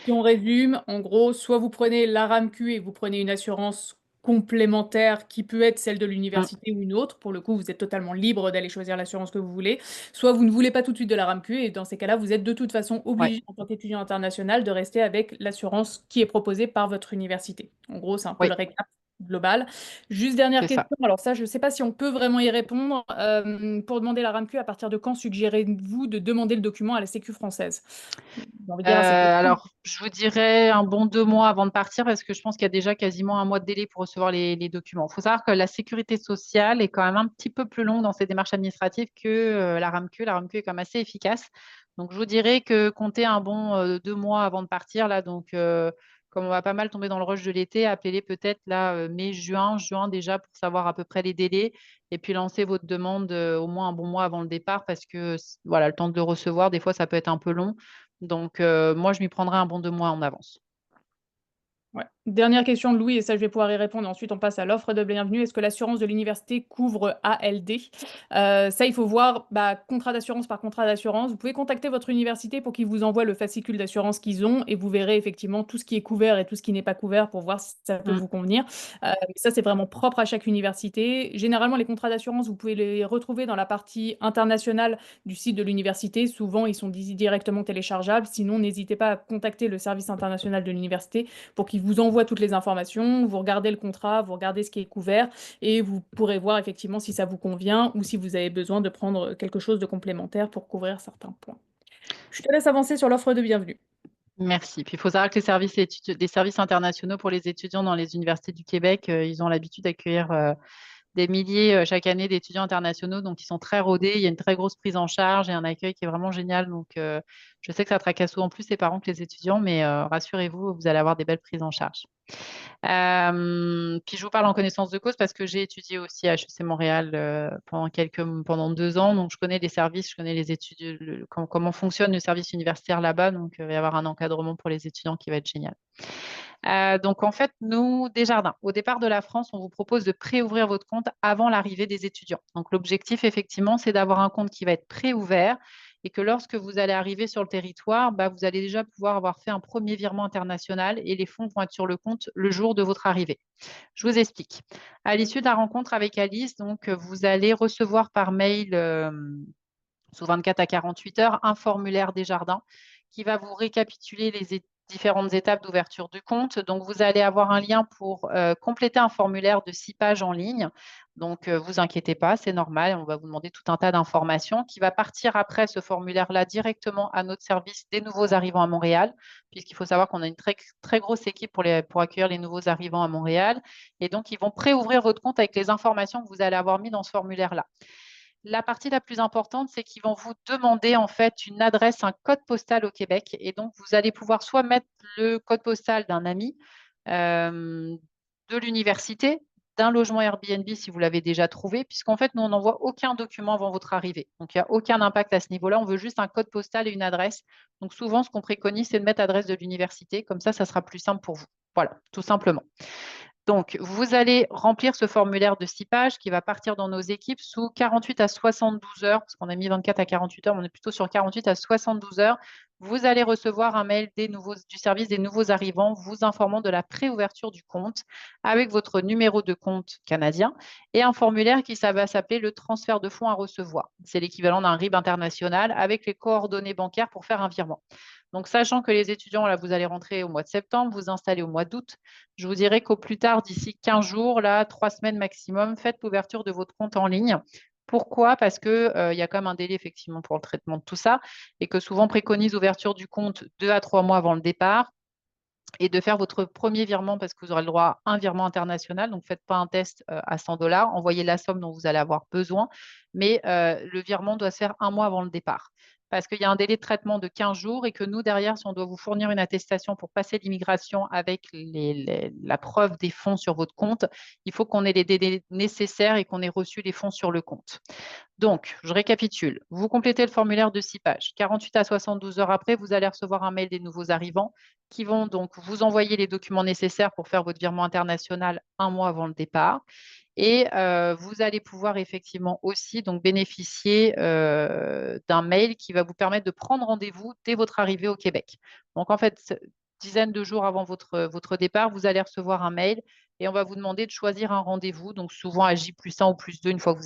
Si on résume, en gros, soit vous prenez la RAMQ et vous prenez une assurance complémentaire qui peut être celle de Mm. l'université ou une autre. Pour le coup, vous êtes totalement libre d'aller choisir l'assurance que vous voulez. Soit vous ne voulez pas tout de suite de la RAMQ et dans ces cas-là, vous êtes de toute façon Ouais, obligé en tant qu'étudiant international de rester avec l'assurance qui est proposée par votre université. En gros, c'est un peu oui, le récap global. Juste dernière c'est ça. question. Alors ça, je ne sais pas si on peut vraiment y répondre. Pour demander la RAMQ, à partir de quand suggérez-vous de demander le document à la Sécu française? J'ai envie de dire assez tôt. Alors, je vous dirais un bon 2 mois avant de partir parce que je pense qu'il y a déjà quasiment un mois de délai pour recevoir les documents. Il faut savoir que la sécurité sociale est quand même un petit peu plus longue dans ses démarches administratives que la RAMQ. La RAMQ est quand même assez efficace. Donc, je vous dirais que comptez un bon 2 mois avant de partir. Là, donc, comme on va pas mal tomber dans le rush de l'été, appelez peut-être là mai, juin déjà pour savoir à peu près les délais et puis lancer votre demande au moins un bon mois avant le départ parce que voilà, le temps de le recevoir, des fois, ça peut être un peu long. Donc, moi, je m'y prendrai un bon 2 mois en avance. Ouais. Dernière question de Louis, et ça, je vais pouvoir y répondre. Ensuite, on passe à l'offre de bienvenue. Est-ce que l'assurance de l'université couvre ALD? Ça, il faut voir bah, contrat d'assurance par contrat d'assurance. Vous pouvez contacter votre université pour qu'ils vous envoient le fascicule d'assurance qu'ils ont et vous verrez effectivement tout ce qui est couvert et tout ce qui n'est pas couvert pour voir si ça peut Mm. vous convenir. Mais ça, c'est vraiment propre à chaque université. Généralement, les contrats d'assurance, vous pouvez les retrouver dans la partie internationale du site de l'université. Souvent, ils sont directement téléchargeables. Sinon, n'hésitez pas à contacter le service international de l'université pour qu'il vous envoie toutes les informations, vous regardez le contrat, vous regardez ce qui est couvert et vous pourrez voir effectivement si ça vous convient ou si vous avez besoin de prendre quelque chose de complémentaire pour couvrir certains points. Je te laisse avancer sur l'offre de bienvenue. Merci. Puis il faut savoir que les services internationaux pour les étudiants dans les universités du Québec, ils ont l'habitude d'accueillir des milliers chaque année d'étudiants internationaux, donc ils sont très rodés. Il y a une très grosse prise en charge et un accueil qui est vraiment génial. Donc, je sais que ça tracasse souvent plus les parents que les étudiants, mais rassurez-vous, vous allez avoir des belles prises en charge. Puis je vous parle en connaissance de cause parce que j'ai étudié aussi à HEC Montréal pendant 2 ans, donc je connais les services, je connais les études, comment fonctionne le service universitaire là-bas, donc il va y avoir un encadrement pour les étudiants qui va être génial. Donc en fait, nous, Desjardins, au départ de la France, on vous propose de préouvrir votre compte avant l'arrivée des étudiants. Donc l'objectif, effectivement, c'est d'avoir un compte qui va être préouvert et que lorsque vous allez arriver sur le territoire, bah, vous allez déjà pouvoir avoir fait un premier virement international et les fonds vont être sur le compte le jour de votre arrivée. Je vous explique. À l'issue de la rencontre avec Alice, donc, vous allez recevoir par mail sous 24 à 48 heures un formulaire Desjardins qui va vous récapituler les différentes étapes d'ouverture du compte. Donc, vous allez avoir un lien pour compléter un formulaire de 6 pages en ligne. Donc, vous inquiétez pas, c'est normal. On va vous demander tout un tas d'informations qui va partir après ce formulaire-là directement à notre service des nouveaux arrivants à Montréal, puisqu'il faut savoir qu'on a une très, très grosse équipe pour accueillir les nouveaux arrivants à Montréal. Et donc, ils vont préouvrir votre compte avec les informations que vous allez avoir mis dans ce formulaire-là. La partie la plus importante, c'est qu'ils vont vous demander en fait une adresse, un code postal au Québec. Et donc, vous allez pouvoir soit mettre le code postal d'un ami, de l'université, d'un logement Airbnb si vous l'avez déjà trouvé, puisqu'en fait, nous, on n'envoie aucun document avant votre arrivée. Donc, il n'y a aucun impact à ce niveau-là. On veut juste un code postal et une adresse. Donc, souvent, ce qu'on préconise, c'est de mettre l'adresse de l'université. Comme ça sera plus simple pour vous. Voilà, tout simplement. Donc, vous allez remplir ce formulaire de 6 pages qui va partir dans nos équipes sous 48 à 72 heures, parce qu'on a mis 24 à 48 heures, mais on est plutôt sur 48 à 72 heures. Vous allez recevoir un mail du service des nouveaux arrivants vous informant de la préouverture du compte avec votre numéro de compte canadien et un formulaire qui ça va s'appeler le transfert de fonds à recevoir. C'est l'équivalent d'un RIB international avec les coordonnées bancaires pour faire un virement. Donc, sachant que les étudiants, là, vous allez rentrer au mois de septembre, vous installez au mois d'août, je vous dirais qu'au plus tard, d'ici 15 jours, là, 3 semaines maximum, faites l'ouverture de votre compte en ligne. Pourquoi? Parce qu'il y a quand même un délai effectivement pour le traitement de tout ça et que souvent on préconise l'ouverture du compte 2 à 3 mois avant le départ et de faire votre premier virement parce que vous aurez le droit à un virement international. Donc, faites pas un test à 100 dollars. Envoyez la somme dont vous allez avoir besoin. Mais le virement doit se faire un mois avant le départ. Parce qu'il y a un délai de traitement de 15 jours et que nous, derrière, si on doit vous fournir une attestation pour passer l'immigration avec la preuve des fonds sur votre compte, il faut qu'on ait les délais nécessaires et qu'on ait reçu les fonds sur le compte. Donc, je récapitule. Vous complétez le formulaire de 6 pages. 48 à 72 heures après, vous allez recevoir un mail des nouveaux arrivants qui vont donc vous envoyer les documents nécessaires pour faire votre virement international un mois avant le départ. Et vous allez pouvoir effectivement aussi donc bénéficier d'un mail qui va vous permettre de prendre rendez-vous dès votre arrivée au Québec. Donc, en fait, dizaine de jours avant votre départ, vous allez recevoir un mail et on va vous demander de choisir un rendez-vous. Donc, souvent à J+1 ou +2, une fois que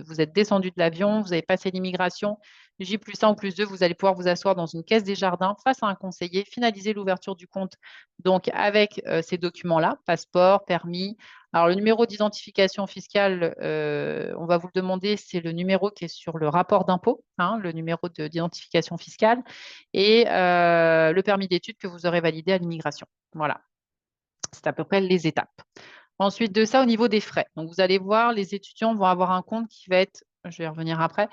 vous êtes descendu de l'avion, vous avez passé l'immigration, J+1 ou +2, vous allez pouvoir vous asseoir dans une caisse des jardins face à un conseiller, finaliser l'ouverture du compte donc avec ces documents-là, passeport, permis. Alors, le numéro d'identification fiscale, on va vous le demander, c'est le numéro qui est sur le rapport d'impôt, hein, le numéro d'identification fiscale, et le permis d'études que vous aurez validé à l'immigration. Voilà. C'est à peu près les étapes. Ensuite de ça, au niveau des frais. Donc, vous allez voir, les étudiants vont avoir un compte qui va être je vais y revenir après.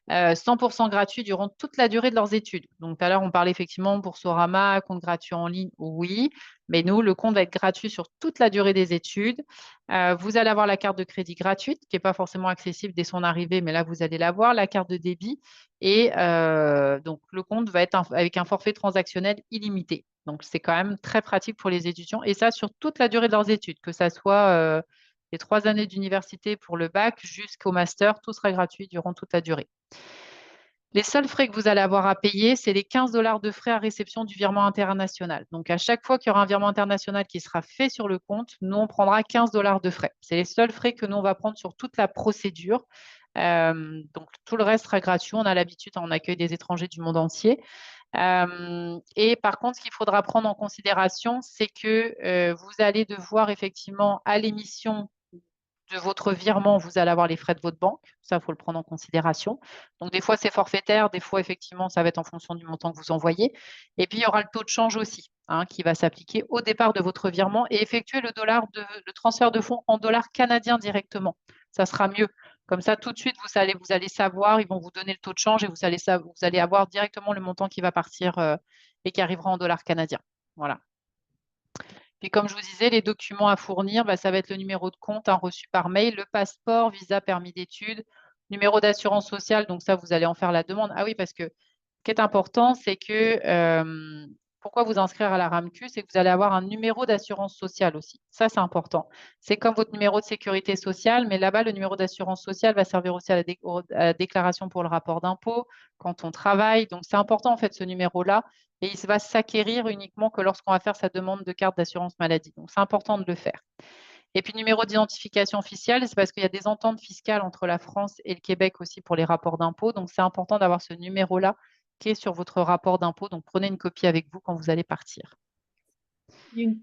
100% gratuit durant toute la durée de leurs études. Donc, tout à l'heure, on parlait effectivement pour Sorama, compte gratuit en ligne, oui. Mais nous, le compte va être gratuit sur toute la durée des études. Vous allez avoir la carte de crédit gratuite, qui n'est pas forcément accessible dès son arrivée, mais là, vous allez l'avoir, la carte de débit. Et donc, le compte va être avec un forfait transactionnel illimité. Donc, c'est quand même très pratique pour les étudiants. Et ça, sur toute la durée de leurs études, que ça soit les 3 années d'université pour le bac jusqu'au master, tout sera gratuit durant toute la durée. Les seuls frais que vous allez avoir à payer, c'est les 15 dollars de frais à réception du virement international. Donc, à chaque fois qu'il y aura un virement international qui sera fait sur le compte, nous, on prendra 15 dollars de frais. C'est les seuls frais que nous, on va prendre sur toute la procédure. Donc, tout le reste sera gratuit. On a l'habitude, on accueille des étrangers du monde entier. Et par contre, ce qu'il faudra prendre en considération, c'est que vous allez devoir effectivement, à l'émission de votre virement, vous allez avoir les frais de votre banque. Ça, il faut le prendre en considération. Donc, des fois, c'est forfaitaire. Des fois, effectivement, ça va être en fonction du montant que vous envoyez. Et puis, il y aura le taux de change aussi, hein, qui va s'appliquer au départ de votre virement et effectuer le transfert de fonds en dollars canadiens directement. Ça sera mieux. Comme ça, tout de suite, vous allez savoir, ils vont vous donner le taux de change et vous allez avoir directement le montant qui va partir et qui arrivera en dollars canadiens. Voilà. Puis comme je vous disais, les documents à fournir, bah, ça va être le numéro de compte, reçu par mail, le passeport, visa, permis d'études, numéro d'assurance sociale. Donc ça, vous allez en faire la demande. Ah oui, parce que ce qui est important, c'est que pourquoi vous inscrire à la RAMQ, c'est que vous allez avoir un numéro d'assurance sociale aussi. Ça, c'est important. C'est comme votre numéro de sécurité sociale, mais là-bas, le numéro d'assurance sociale va servir aussi à la déclaration pour le rapport d'impôt quand on travaille. Donc, c'est important, en fait, ce numéro-là. Et il va s'acquérir uniquement que lorsqu'on va faire sa demande de carte d'assurance maladie. Donc, c'est important de le faire. Et puis, numéro d'identification officielle, c'est parce qu'il y a des ententes fiscales entre la France et le Québec aussi pour les rapports d'impôt. Donc, c'est important d'avoir ce numéro-là qui est sur votre rapport d'impôt. Donc, prenez une copie avec vous quand vous allez partir. Il y a une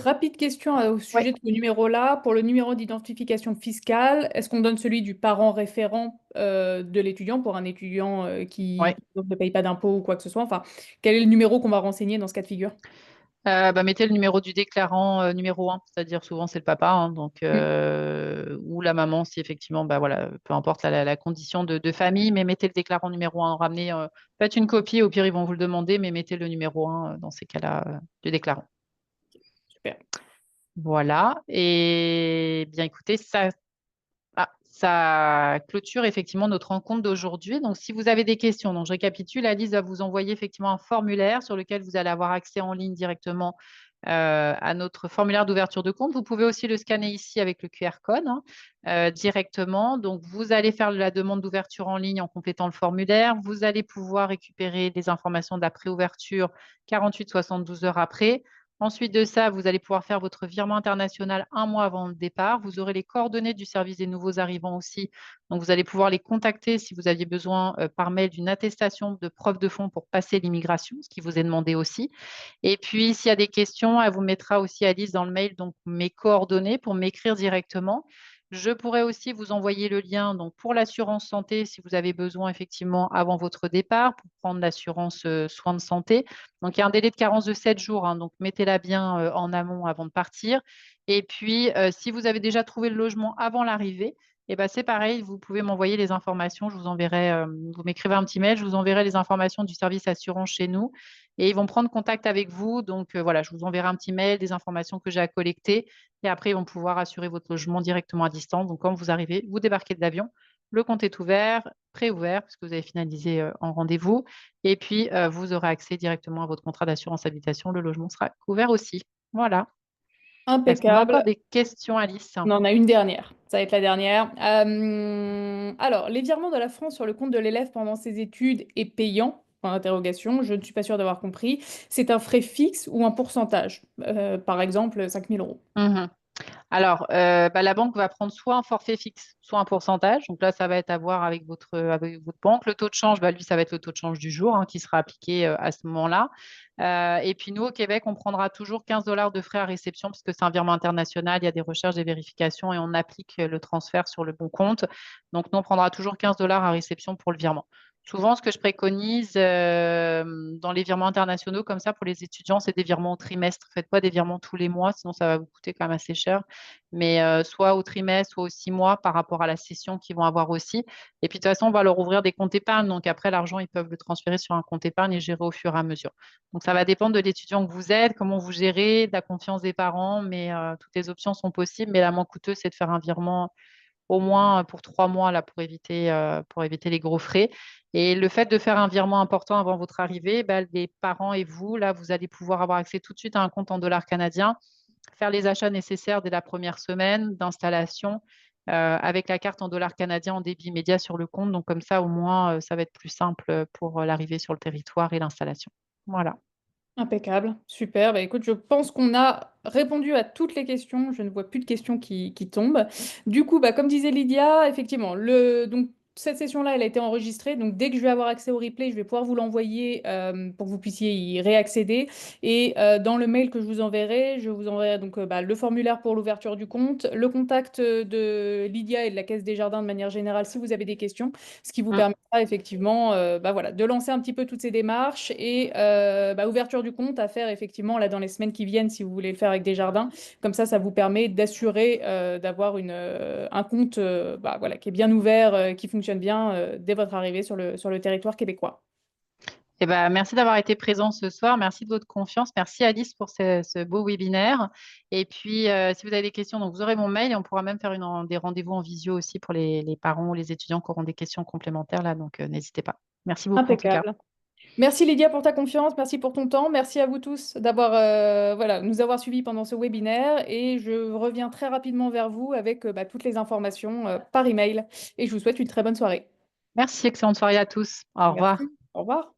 rapide question au Oui, sujet de ce numéro-là. Pour le numéro d'identification fiscale, est-ce qu'on donne celui du parent référent de l'étudiant pour un étudiant oui. qui ne paye pas d'impôt ou quoi que ce soit? Enfin, quel est le numéro qu'on va renseigner dans ce cas de figure? Bah, mettez le numéro du déclarant numéro 1, c'est-à-dire souvent c'est le papa, hein, donc, Mm. ou la maman si effectivement, bah, voilà, peu importe la condition de famille, mais mettez le déclarant numéro 1, ramenez, faites une copie, au pire ils vont vous le demander, mais mettez le numéro 1 dans ces cas-là du déclarant. Super. Voilà, et bien écoutez, ça clôture effectivement notre rencontre d'aujourd'hui. Donc, si vous avez des questions, donc je récapitule, Alice va vous envoyer effectivement un formulaire sur lequel vous allez avoir accès en ligne directement à notre formulaire d'ouverture de compte. Vous pouvez aussi le scanner ici avec le QR code, hein, directement. Donc, vous allez faire la demande d'ouverture en ligne en complétant le formulaire. Vous allez pouvoir récupérer des informations de la préouverture 48-72 heures après. Ensuite de ça, vous allez pouvoir faire votre virement international un mois avant le départ. Vous aurez les coordonnées du service des nouveaux arrivants aussi. Donc, vous allez pouvoir les contacter si vous aviez besoin par mail d'une attestation de preuve de fonds pour passer l'immigration, ce qui vous est demandé aussi. Et puis, s'il y a des questions, elle vous mettra aussi, Alice, dans le mail, donc mes coordonnées pour m'écrire directement. Je pourrais aussi vous envoyer le lien donc, pour l'assurance santé si vous avez besoin effectivement avant votre départ pour prendre l'assurance soins de santé. Donc, il y a un délai de carence de 7 jours, hein, donc mettez-la bien en amont avant de partir. Et puis, si vous avez déjà trouvé le logement avant l'arrivée, eh ben, c'est pareil, vous pouvez m'envoyer les informations. Je vous enverrai, vous m'écrivez un petit mail, je vous enverrai les informations du service assurance chez nous et ils vont prendre contact avec vous. Donc, voilà, je vous enverrai un petit mail, des informations que j'ai à collecter et après, ils vont pouvoir assurer votre logement directement à distance. Donc, quand vous arrivez, vous débarquez de l'avion, le compte est ouvert, pré-ouvert, puisque vous avez finalisé en rendez-vous. Et puis, vous aurez accès directement à votre contrat d'assurance habitation. Le logement sera couvert aussi. Voilà. Est-ce qu'on a encore Impeccable. des questions, Alice? On en a une dernière. Ça va être la dernière. Alors, les virements de la France sur le compte de l'élève pendant ses études est payant? Point d'interrogation. Je ne suis pas sûre d'avoir compris. C'est un frais fixe ou un pourcentage? Par exemple, 5 000 euros. Mhm. Alors, bah, la banque va prendre soit un forfait fixe, soit un pourcentage. Donc là, ça va être à voir avec votre banque. Le taux de change, bah, lui, ça va être le taux de change du jour, hein, qui sera appliqué à ce moment-là. Et puis nous, au Québec, on prendra toujours 15 dollars de frais à réception puisque c'est un virement international. Il y a des recherches, des vérifications et on applique le transfert sur le bon compte. Donc nous, on prendra toujours 15 dollars à réception pour le virement. Souvent, ce que je préconise dans les virements internationaux comme ça pour les étudiants, c'est des virements au trimestre. Faites pas des virements tous les mois, sinon ça va vous coûter quand même assez cher. Mais soit au trimestre, soit aux 6 mois par rapport à la session qu'ils vont avoir aussi. Et puis de toute façon, on va leur ouvrir des comptes épargne. Donc après, l'argent, ils peuvent le transférer sur un compte épargne et gérer au fur et à mesure. Donc ça va dépendre de l'étudiant que vous êtes, comment vous gérez, de la confiance des parents. Mais toutes les options sont possibles. Mais la moins coûteuse, c'est de faire un virement au moins pour 3 mois là, pour éviter les gros frais. Et le fait de faire un virement important avant votre arrivée, ben, les parents et vous, là, vous allez pouvoir avoir accès tout de suite à un compte en dollars canadiens, faire les achats nécessaires dès la première semaine d'installation avec la carte en dollars canadiens en débit immédiat sur le compte. Donc comme ça, au moins, ça va être plus simple pour l'arrivée sur le territoire et l'installation. Voilà. Impeccable, super. Bah, écoute, je pense qu'on a répondu à toutes les questions. Je ne vois plus de questions qui tombent. Du coup, bah, comme disait Lydia, effectivement, donc, cette session-là, elle a été enregistrée. Donc, dès que je vais avoir accès au replay, je vais pouvoir vous l'envoyer pour que vous puissiez y réaccéder. Et dans le mail que je vous enverrai donc bah, le formulaire pour l'ouverture du compte, le contact de Lydia et de la Caisse des Jardins de manière générale si vous avez des questions, ce qui vous Mm. permettra effectivement bah, voilà, de lancer un petit peu toutes ces démarches et bah, ouverture du compte à faire effectivement là dans les semaines qui viennent si vous voulez le faire avec Desjardins. Comme ça vous permet d'assurer d'avoir un compte bah, voilà, qui est bien ouvert, qui fonctionne bien dès votre arrivée sur le territoire québécois. Eh ben, merci d'avoir été présent ce soir. Merci de votre confiance. Merci Alice pour ce beau webinaire. Et puis, si vous avez des questions, donc vous aurez mon mail et on pourra même faire des rendez-vous en visio aussi pour les parents ou les étudiants qui auront des questions complémentaires là. Donc, n'hésitez pas. Merci beaucoup en tout cas. Impeccable. Merci Lydia pour ta confiance, merci pour ton temps, merci à vous tous d'avoir voilà, nous avoir suivis pendant ce webinaire et je reviens très rapidement vers vous avec bah, toutes les informations par email et je vous souhaite une très bonne soirée. Merci, excellente soirée à tous. Au revoir. Merci, au revoir.